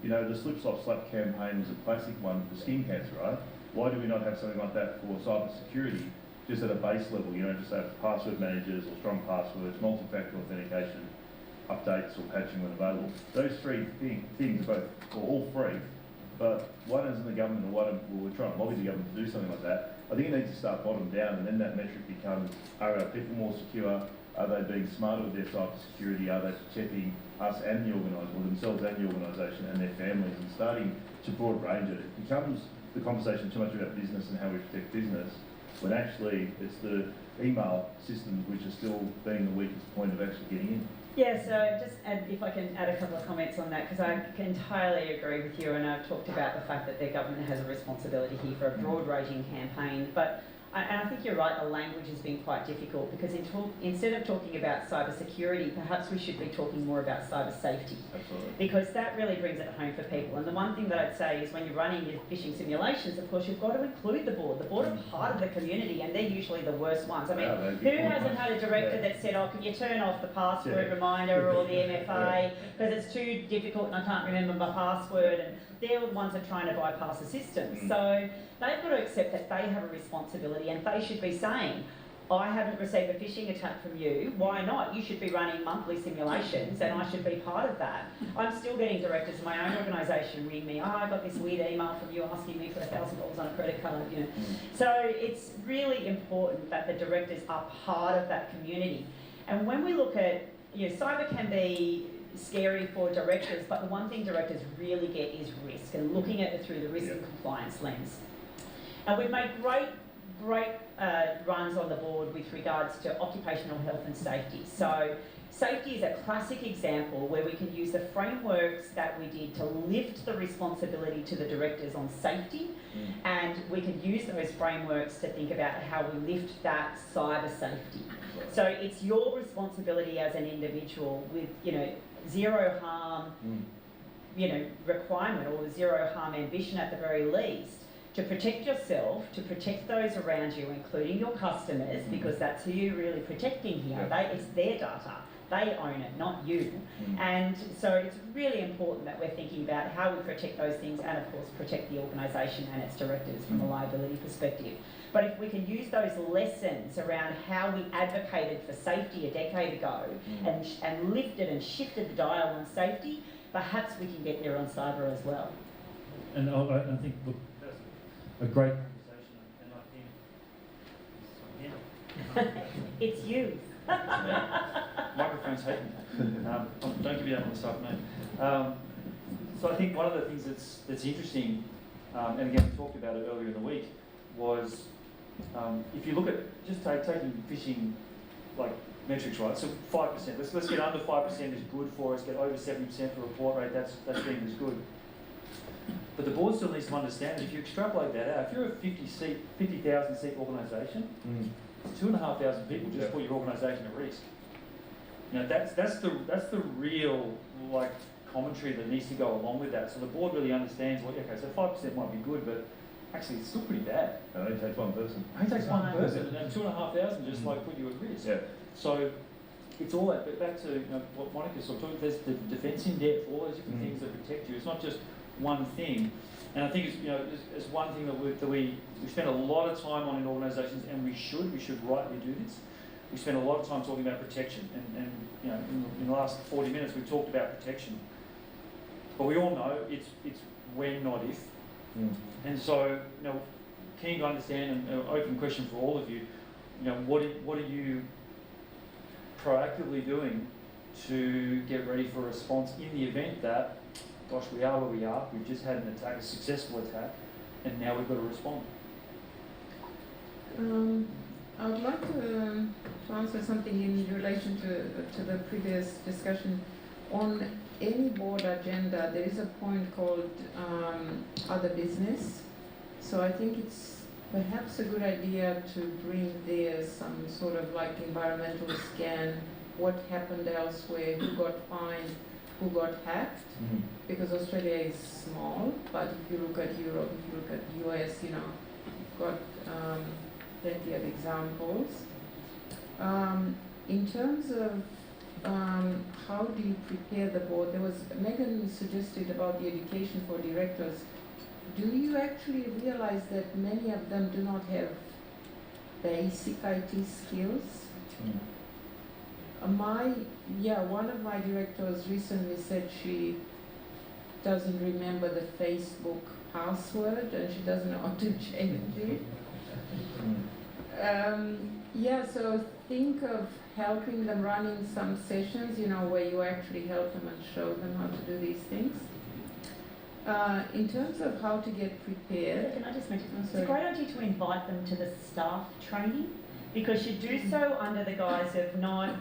You know, the Slip Slop Slap campaign was a classic one for skin cancer, right? Why do we not have something like that for cyber security, just at a base level? You know, just have password managers or strong passwords, multi-factor authentication, updates or patching when available. Those three things are both, or all free, but why doesn't the government, or why don't we're trying to lobby the government to do something like that? I think it needs to start bottom down, and then that metric becomes, are our people more secure? Are they being smarter with their cyber security? Are they protecting us and the organisation, or themselves and the organisation and their families, and starting to broad range it? It becomes the conversation too much about business and how we protect business, when actually it's the email systems which are still being the weakest point of actually getting in. Yeah, so just if I can add a couple of comments on that, because I entirely agree with you, and I've talked about the fact that their government has a responsibility here for a broad-ranging campaign, but and I think you're right, the language has been quite difficult, because instead of talking about cyber security, perhaps we should be talking more about cyber safety. Absolutely. Because that really brings it home for people. And the one thing that I'd say is when you're running your phishing simulations, of course, you've got to include the board. The board are part of the community, and they're usually the worst ones. I mean, who hasn't had a director that said, oh, can you turn off the password reminder or the MFA, because it's too difficult and I can't remember my password, and they're the ones that are trying to bypass the system. So they've got to accept that they have a responsibility, and they should be saying, I haven't received a phishing attack from you, why not? You should be running monthly simulations and I should be part of that. I'm still getting directors in my own organisation ring me, oh, I got this weird email from you asking me for $1,000 on a credit card, you know. So it's really important that the directors are part of that community. And when we look at, you know, cyber can be scary for directors, but the one thing directors really get is risk, and looking at it through the risk and compliance lens. And we've made great runs on the board with regards to occupational health and safety. So safety is a classic example where we can use the frameworks that we did to lift the responsibility to the directors on safety, and we can use those frameworks to think about how we lift that cyber safety. So it's your responsibility as an individual with, you know, zero harm, you know, requirement, or zero harm ambition at the very least, to protect yourself, to protect those around you, including your customers, because that's who you're really protecting here. It's their data. They own it, not you. And so it's really important that we're thinking about how we protect those things, and of course protect the organisation and its directors from a liability perspective. But if we can use those lessons around how we advocated for safety a decade ago and lifted and shifted the dial on safety, perhaps we can get there on cyber as well. And I think, look, that's a great conversation, and I think it's you. Microphones hate me. Don't give me that one stuff, mate. So I think one of the things that's interesting, and again we talked about it earlier in the week, was if you look at just taking phishing like metrics, right? So 5%. Let's get under 5% is good for us. Get over 70% for report rate. That's being as good. But the board still needs to understand that if you extrapolate that out, if you're a 50,000 seat organisation, 2,500 people just put your organisation at risk. You know, that's the real like commentary that needs to go along with that. So the board really understands, well, okay, so 5% might be good, but actually it's still pretty bad. It only takes one person. It only takes one person, and 2,500 just like put you at risk. Yeah. So it's all that. But back to, you know, what Monica sort of talked. There's the defence in depth, all those different things that protect you. It's not just one thing. And I think it's, you know, it's one thing that we spend a lot of time on in organisations, and we should rightly do this. We spend a lot of time talking about protection, and you know, in the last 40 minutes we've talked about protection. But we all know it's when, not if. And so, you know, keen to understand, and open question for all of you, you know, what are you proactively doing to get ready for a response in the event that, gosh, we are where we are, we've just had an attack, a successful attack, and now we've got to respond? I would like to answer something in relation to the previous discussion. On any board agenda, there is a point called other business. So I think it's perhaps a good idea to bring there some sort of like environmental scan, what happened elsewhere, who got fined, who got hacked, because Australia is small, but if you look at Europe, if you look at US, you know, you've got plenty of examples. In terms of how do you prepare the board, there was, Megan suggested about the education for directors. Do you actually realize that many of them do not have basic IT skills? One of my directors recently said she doesn't remember the Facebook password and she doesn't know how to change it. So think of helping them running some sessions, you know, where you actually help them and show them how to do these things. In terms of how to get prepared... Can I just mention, it's a great idea to invite them to the staff training, because you do so under the guise of not,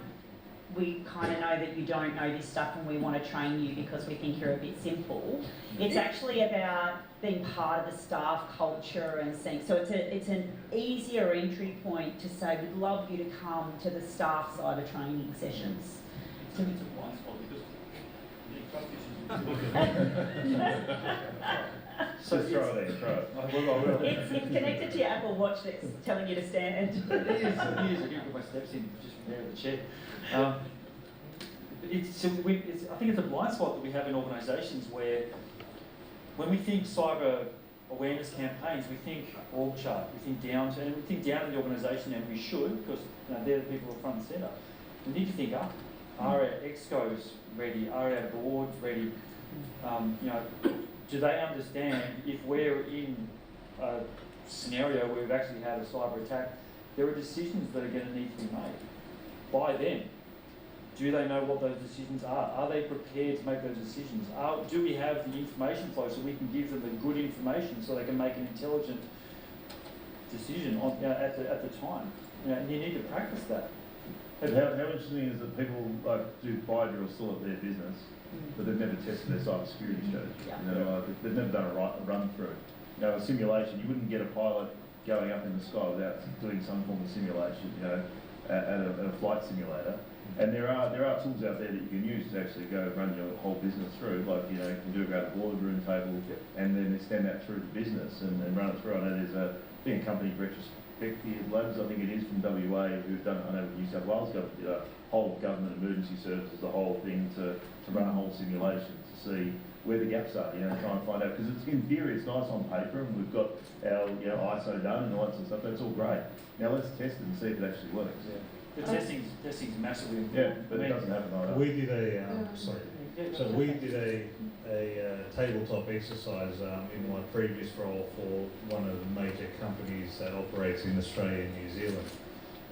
we kind of know that you don't know this stuff and we want to train you because we think you're a bit simple. It's actually about being part of the staff culture and seeing, so it's an easier entry point to say, we'd love you to come to the staff cyber training sessions. It's a blind spot because So just throw it in, throw it. It's connected to your Apple Watch that's telling you to stand. It is. I can put my steps in just from there in the chair. I think it's a blind spot that we have in organisations where, when we think cyber awareness campaigns, we think org chart, we think down to the organisation, and we should, because they're the people who are front and centre. We need to think up. Are our excos ready? Are our boards ready? Do they understand if we're in a scenario where we've actually had a cyber attack, there are decisions that are going to need to be made by them. Do they know what those decisions are? Are they prepared to make those decisions? Do we have the information flow so we can give them the good information so they can make an intelligent decision on, at the time? And you need to practice that. And how interesting is that people do Baidu or still at their business, but they've never tested their cybersecurity strategy. Yeah. They've never done a run through. A simulation, you wouldn't get a pilot going up in the sky without doing some form of simulation, at a flight simulator. And there are tools out there that you can use to actually go run your whole business through, you can do it around a boardroom table and then extend that through the business and run it through. I know there's a company, Retrospective Labs, I think it is, from WA, who've done, I know New South Wales got a whole government emergency services, the whole thing to run a whole simulation to see where the gaps are, try and find out, because it's, in theory, it's nice on paper and we've got our ISO done and all that sort of stuff, that's all great. Now let's test it and see if it actually works. Yeah. The testing's massively important. Yeah, but it doesn't happen like that. We did we did a tabletop exercise in my previous role for one of the major companies that operates in Australia and New Zealand.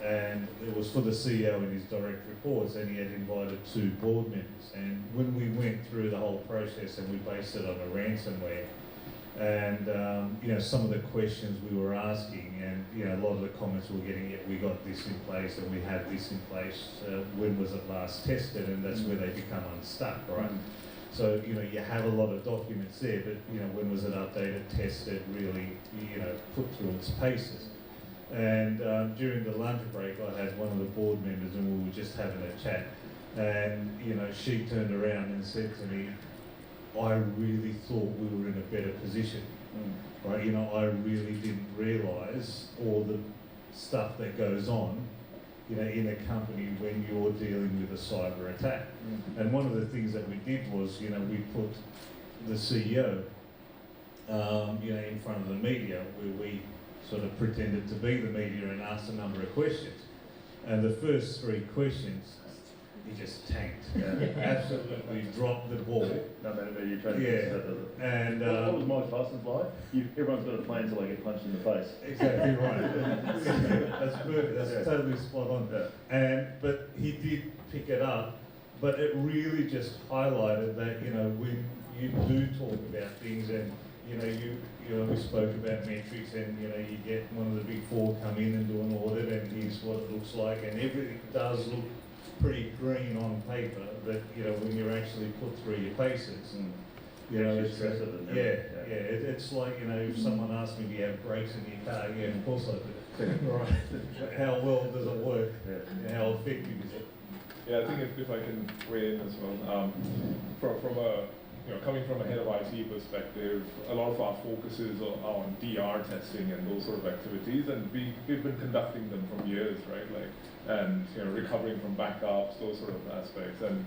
And it was for the CEO and his direct reports, and he had invited 2 board members. And when we went through the whole process, and we based it on a ransomware, and some of the questions we were asking, and a lot of the comments we were getting, we got this in place and we had this in place. When was it last tested? And that's where they become unstuck, right? So you have a lot of documents there, but when was it updated, tested, really put through its paces? And during the lunch break, I had one of the board members, and we were just having a chat, and she turned around and said to me, I really thought we were in a better position, right? I really didn't realise all the stuff that goes on, in a company when you're dealing with a cyber attack. And one of the things that we did was, we put the CEO, in front of the media, where we sort of pretended to be the media and asked a number of questions. And the first 3 questions, he just tanked. Absolutely dropped the ball. No matter where you're trying to stuff, does it? And what was Mike Tyson's line? Everyone's got a plan till they get punched in the face. Exactly right. That's perfect. That's totally spot on. Yeah. But he did pick it up. But it really just highlighted that when you do talk about things, and we spoke about metrics, and you get one of the big 4 come in and do an audit, and here's what it looks like, and everything does look pretty green on paper, but when you're actually put through your paces, it's it's like if someone asks me, do you have brakes in your car? Yeah, of course I do. Right. How well does it work? Yeah. How effective is it? Yeah, I think if I can weigh in as well, from a coming from a head of IT perspective, a lot of our focuses are on DR testing and those sort of activities, and we've been conducting them for years, right? And recovering from backups, those sort of aspects. And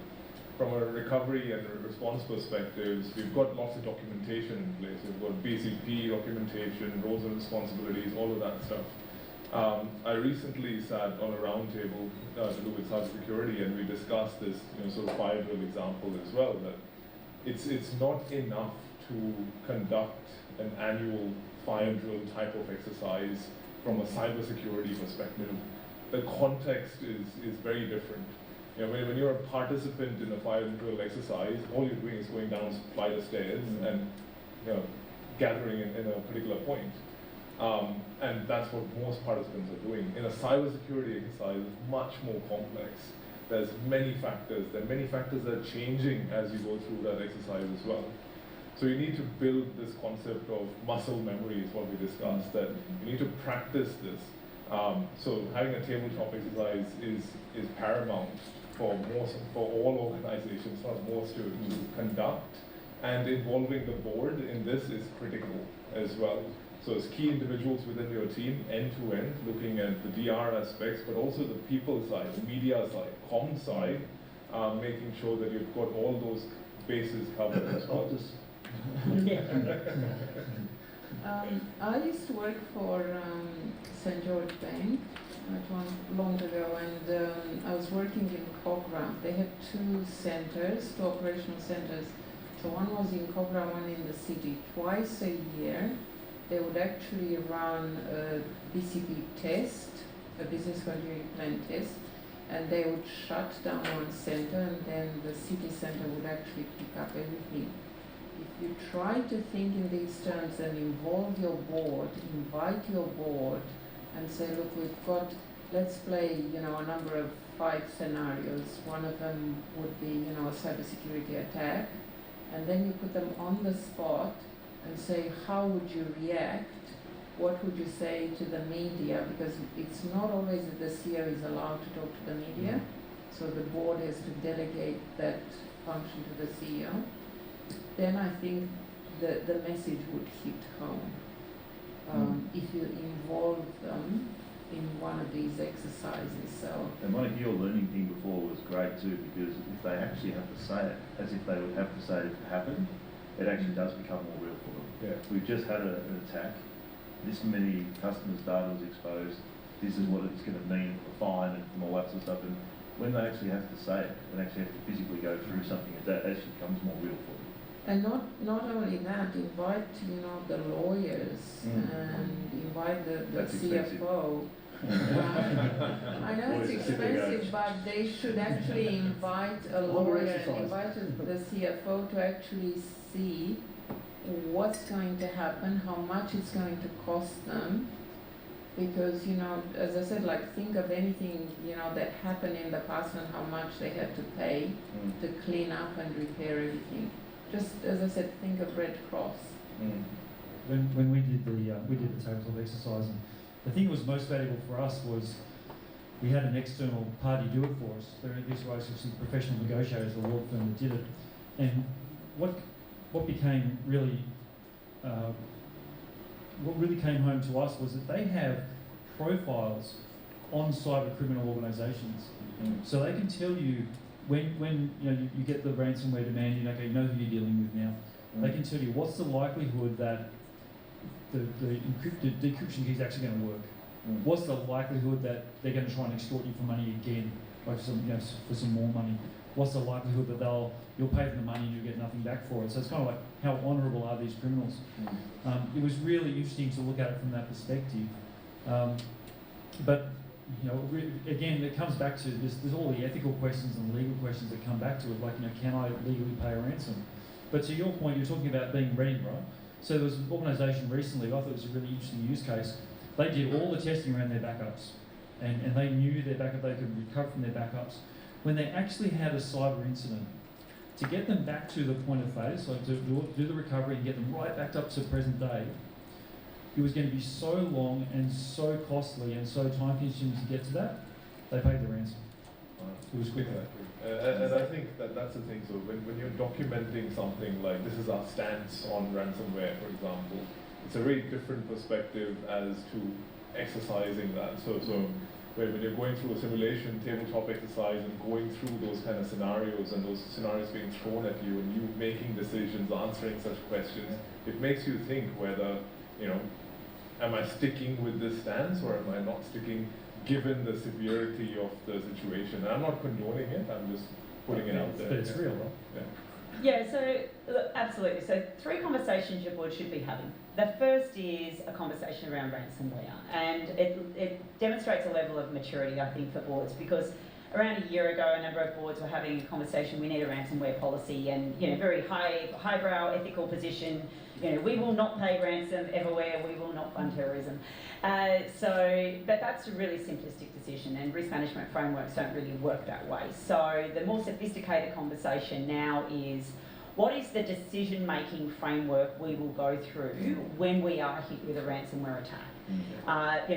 from a recovery and response perspectives, we've got lots of documentation in place. We've got BCP documentation, roles and responsibilities, all of that stuff. I recently sat on a roundtable to do with cybersecurity, and we discussed this sort of fire drill example as well, that it's not enough to conduct an annual fire drill type of exercise from a cybersecurity perspective. The context is very different. When you're a participant in a fire drill exercise, all you're doing is going down a flight of stairs and gathering in a particular point. And that's what most participants are doing. In a cybersecurity exercise, it's much more complex. There's many factors. There are many factors that are changing as you go through that exercise as well. So you need to build this concept of muscle memory is what we discussed, that you need to practice this. So having a tabletop exercise is paramount for all organizations, not most, to conduct. And involving the board in this is critical as well. So as key individuals within your team, end to end, looking at the DR aspects, but also the people side, the media side, comm side, making sure that you've got all those bases covered as well. I used to work for St. George Bank not long ago, and I was working in 𝐒𝐲𝐝𝐧. They had two centers, two operational centers. So one was in 𝐒𝐲𝐝𝐧, one in the city. Twice a year, they would actually run a BCP test, a business continuity plan test, and they would shut down one center, and then the city center would actually pick up everything. If you try to think in these terms and involve your board, invite your board, and say, look, we've got, let's play, a number of 5 scenarios. One of them would be, a cybersecurity attack, and then you put them on the spot and say, how would you react? What would you say to the media? Because it's not always that the CEO is allowed to talk to the media, so the board has to delegate that function to the CEO. Then I think the message would hit home if you involve them in one of these exercises. So. And Monica, your learning thing before was great too, because if they actually have to say it, as if they would have to say it if it happened, it actually does become more real for them. Yeah. We've just had an attack. This many customers' data was exposed. This is what it's going to mean for fine and all that sort of stuff. And when they actually have to say it and actually have to physically go through something, that actually becomes more real for them. And not only that, invite the lawyers and invite the CFO. I know it's expensive, but they should actually invite a lawyer and invite the CFO to actually see what's going to happen, how much it's going to cost them. Because, as I said, think of anything, that happened in the past and how much they had to pay to clean up and repair everything. Just, as I said, think of Red Cross. When we did the tabletop exercise, and the thing that was most valuable for us was we had an external party do it for us. This was actually professional negotiators, the law firm that did it. And what became really what really came home to us was that they have profiles on cyber criminal organisations, so they can tell you when you get the ransomware demand, okay, you know who you're dealing with now. They can tell you what's the likelihood that the decryption key is actually going to work. What's the likelihood that they're going to try and extort you for money again, for some more money? What's the likelihood that you'll pay them the money and you'll get nothing back for it? So it's kind of like, how honourable are these criminals? It was really interesting to look at it from that perspective. But again, it comes back to there's all the ethical questions and legal questions that come back to it, like, can I legally pay a ransom? But to your point, you're talking about being ready, right? So there was an organisation recently, I thought it was a really interesting use case. They did all the testing around their backups, and they knew their backup, they could recover from their backups. When they actually had a cyber incident, to get them back to the point of failure, so to do the recovery and get them right back up to present day, it was going to be so long and so costly and so time consuming to get to that, they paid the ransom. It was quick. Exactly. And I think that that's the thing. So when you're documenting something like this is our stance on ransomware, for example, it's a very different perspective as to exercising that. So when you're going through a simulation, tabletop exercise, and going through those kind of scenarios, and those scenarios being thrown at you, and you making decisions, answering such questions, it makes you think whether, am I sticking with this stance or am I not sticking, given the severity of the situation? And I'm not condoning it, I'm just putting it out there. But it's real, right? Yeah. Yeah, so look, absolutely. So 3 conversations your board should be having. The first is a conversation around ransomware, and it demonstrates a level of maturity, I think, for boards, because around a year ago, a number of boards were having a conversation, we need a ransomware policy, and very highbrow ethical position, we will not pay ransom everywhere, we will not fund terrorism. But that's a really simplistic decision, and risk management frameworks don't really work that way. So the more sophisticated conversation now is, what is the decision-making framework we will go through when we are hit with a ransomware attack?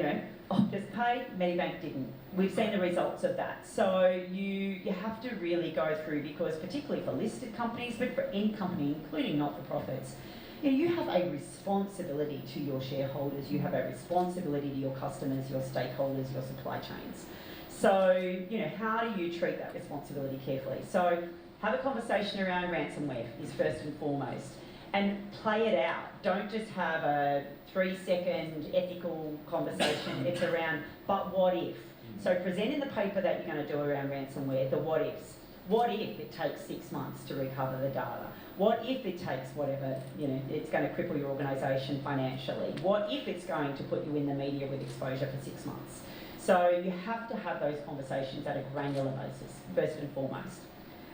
Optus paid, Medibank didn't. We've seen the results of that. So you have to really go through, because particularly for listed companies, but for any company, including not-for-profits, you have a responsibility to your shareholders, you have a responsibility to your customers, your stakeholders, your supply chains. So, how do you treat that responsibility carefully? So, have a conversation around ransomware is first and foremost, and play it out. Don't just have a 3-second ethical conversation. It's around, but what if? So present in the paper that you're going to do around ransomware, the what ifs. What if it takes 6 months to recover the data? What if it takes whatever, it's going to cripple your organisation financially? What if it's going to put you in the media with exposure for 6 months? So you have to have those conversations at a granular basis, first and foremost.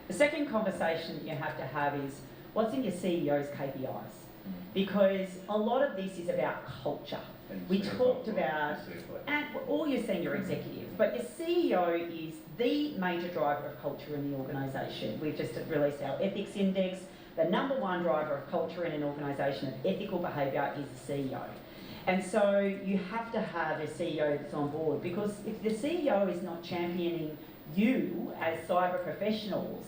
The second conversation you have to have is, what's in your CEO's KPIs? Because a lot of this is about culture. We talked about, and all your senior executives, but your CEO is the major driver of culture in the organisation. We've just released our ethics index. The #1 driver of culture in an organisation of ethical behaviour is the CEO. And so you have to have a CEO that's on board, because if the CEO is not championing you as cyber professionals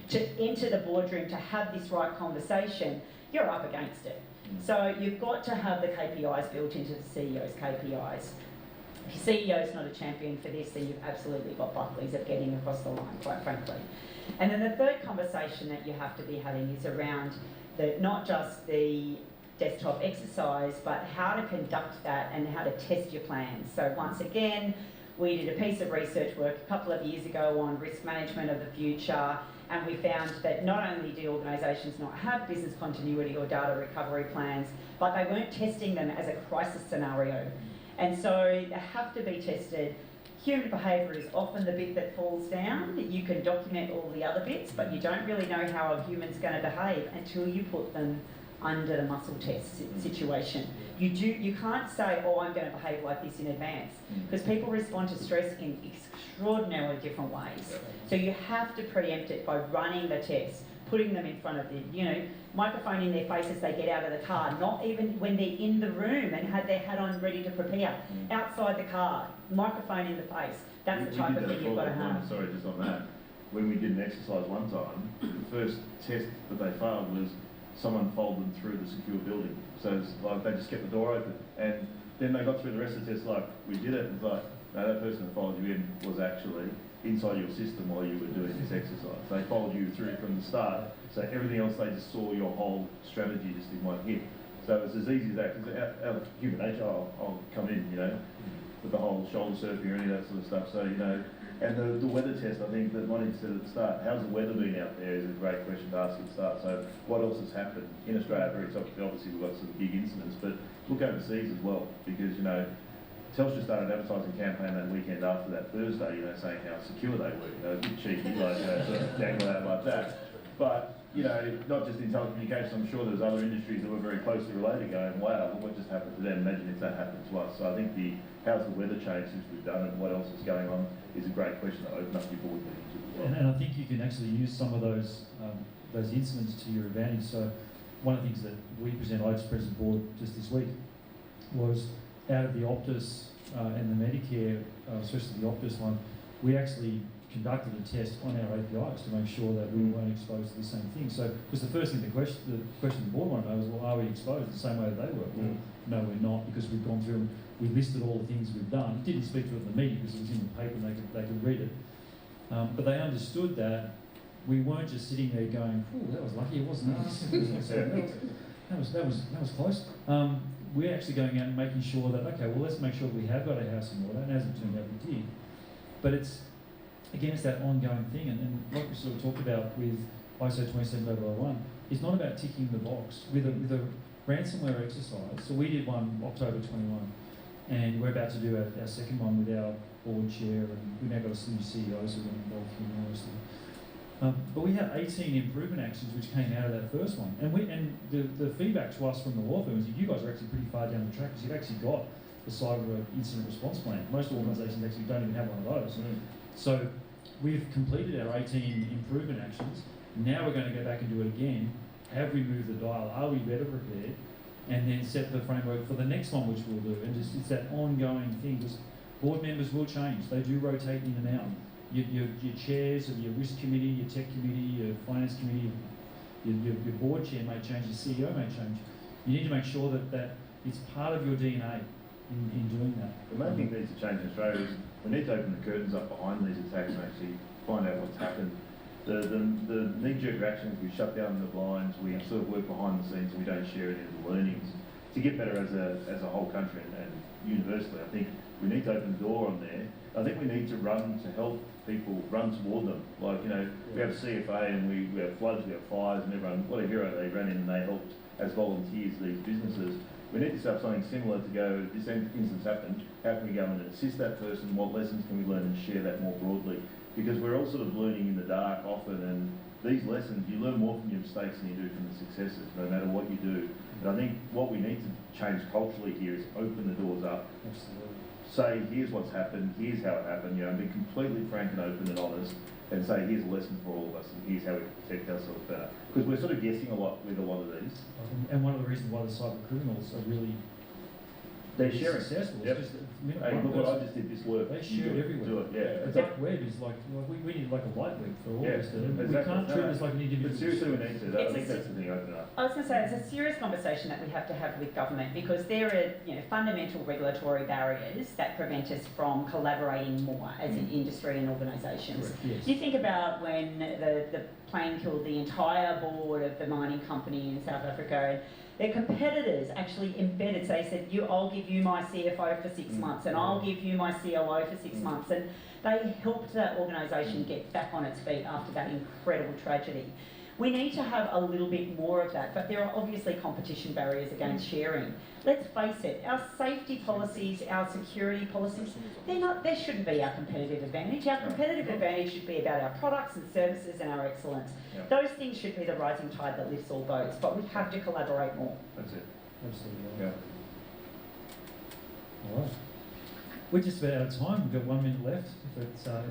to enter the boardroom to have this right conversation, you're up against it. So you've got to have the KPIs built into the CEO's KPIs. If your CEO's not a champion for this, then you've absolutely got Buckley's of getting across the line, quite frankly. And then the third conversation that you have to be having is around not just the desktop exercise, but how to conduct that and how to test your plans. So once again, we did a piece of research work a couple of years ago on risk management of the future, and we found that not only do organisations not have business continuity or data recovery plans, but they weren't testing them as a crisis scenario. And so they have to be tested. Human behaviour is often the bit that falls down. You can document all the other bits, but you don't really know how a human's going to behave until you put them under the muscle test situation. You can't say, oh, I'm going to behave like this in advance, because people respond to stress in extraordinarily different ways. So you have to preempt it by running the tests, putting them in front of them, microphone in their face as they get out of the car, not even when they're in the room and had their hat on ready to prepare. Outside the car, microphone in the face. That's the type of thing you've got to have. Sorry, just on that. When we did an exercise one time, the first test that they failed was someone folded through the secure building. So it's like they just kept the door open. And then they got through the rest of the test like, we did it. It's like, no, that person that followed you in was actually inside your system while you were doing this exercise. They followed you through from the start. So everything else, they just saw your whole strategy just in one hit. So it's as easy as that, because out of human nature, I'll come in, with the whole shoulder surfing or any of that sort of stuff. So, and the weather test, I think that Monty said at the start, how's the weather been out there is a great question to ask at the start. So what else has happened? In Australia, very topical, obviously we've got some big incidents, but look overseas as well, because, Telstra started an advertising campaign that weekend after that Thursday, saying how secure they were, a bit cheeky, like, sort of dangle out like that. But, not just in telecommunications, I'm sure there's other industries that were very closely related going, wow, look what just happened to them, imagine if that happened to us. So I think how's the weather changed since we've done it and what else is going on is a great question to open up your board meetings as well. And I think you can actually use some of those incidents to your advantage. So one of the things that I just presented board just this week was out of the Optus and the Medicare, especially the Optus one, we actually conducted a test on our APIs to make sure that we weren't exposed to the same thing. So, because the first thing the question the board wanted to know was, well, are we exposed the same way that they were? Well, no, we're not, because we've gone through and we listed all the things we've done. Didn't speak to it in the meeting because it was in the paper and they could read it. But they understood that we weren't just sitting there going, "Oh, that was lucky, it wasn't us." That was close. We're actually going out and making sure that, okay, well, let's make sure we have got our house in order, and as it turned out, we did. But it's that ongoing thing, and like we sort of talked about with ISO 27001, it's not about ticking the box. With a ransomware exercise, so we did one October 21, and we're about to do our second one with our board chair, and we've now got some new CEOs who are involved here, obviously. But we had 18 improvement actions which came out of that first one, and the feedback to us from the law firm is you guys are actually pretty far down the track because you've actually got the cyber incident response plan. Most organisations actually don't even have one of those. So we've completed our 18 improvement actions. Now we're going to go back and do it again. Have we moved the dial? Are we better prepared? And then set the framework for the next one, which we'll do. And just it's that ongoing thing. Because board members will change. They do rotate in and out. Your chairs of your risk committee, your tech committee, your finance committee, your board chair may change, your CEO may change. You need to make sure that it's part of your DNA in doing that. The main thing that needs to change in Australia is we need to open the curtains up behind these attacks and actually find out what's happened. The knee-jerk reactions, we shut down the blinds, we sort of work behind the scenes and we don't share any of the learnings. To get better as a whole country and universally, I think we need to open the door on there. I think we need to run to help people, run toward them. Like, we have a CFA and we have floods, we have fires, and everyone, what a hero, they ran in and they helped as volunteers these businesses. We need to set up something similar to go, this instance happened, how can we go and assist that person, what lessons can we learn and share that more broadly? Because we're all sort of learning in the dark often, and these lessons, you learn more from your mistakes than you do from the successes, no matter what you do. And I think what we need to change culturally here is open the doors up. Absolutely. Say, here's what's happened, here's how it happened, and be completely frank and open and honest, and say, here's a lesson for all of us, and here's how we can protect ourselves better. Because we're sort of guessing a lot with a lot of these. And one of the reasons why the cyber criminals are really successful is just hey, look what I just did this work. They share it everywhere. Do it, yeah. The dark web is like, we need like a light web for all of us. Exactly. We can't treat this like an individual. But seriously, we need to. I think that's the thing, open up. I was going to say, it's a serious conversation that we have to have with government because there are fundamental regulatory barriers that prevent us from collaborating more as an industry and organisations. Yes. You think about when the plane killed the entire board of the mining company in South Africa, and their competitors actually embedded, so they said, I'll give you my CFO for 6 months and I'll give you my COO for 6 months. And they helped that organisation get back on its feet after that incredible tragedy. We need to have a little bit more of that, but there are obviously competition barriers against sharing. Let's face it, our safety policies, our security policies, they shouldn't be our competitive advantage. Our competitive advantage should be about our products and services and our excellence. Yep. Those things should be the rising tide that lifts all boats, but we have to collaborate more. That's it. Absolutely. Yeah. All right. We're just about out of time. We've got 1 minute left. But are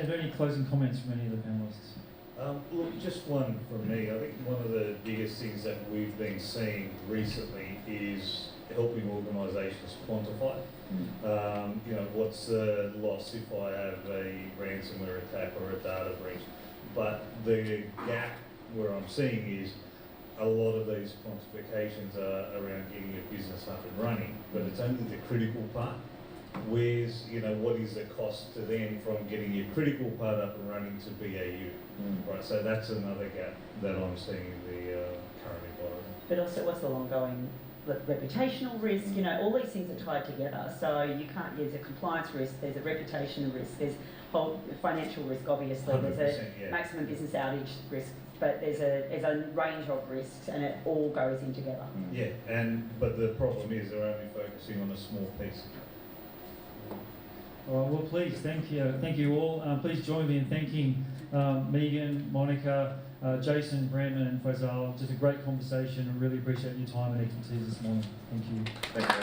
there any closing comments from any of the panellists? Look, just one from me. I think one of the biggest things that we've been seeing recently is helping organisations quantify. What's the loss if I have a ransomware attack or a data breach? But the gap where I'm seeing is a lot of these quantifications are around getting your business up and running, but it's only the critical part. Where's, what is the cost to them from getting your critical part up and running to BAU? Right, so that's another gap that I'm seeing in the current environment. But also, what's the ongoing reputational risk? All these things are tied together. So you can't. There's a compliance risk. There's a reputational risk. There's whole financial risk. Obviously, there's a maximum business outage risk. But there's a range of risks, and it all goes in together. Yeah, but the problem is they're only focusing on a small piece. All right, well, please, thank you all. Please join me in thanking Megan, Monica, Jason, Prem and Faizal. Just a great conversation. I really appreciate your time and expertise this morning. Thank you. Thank you.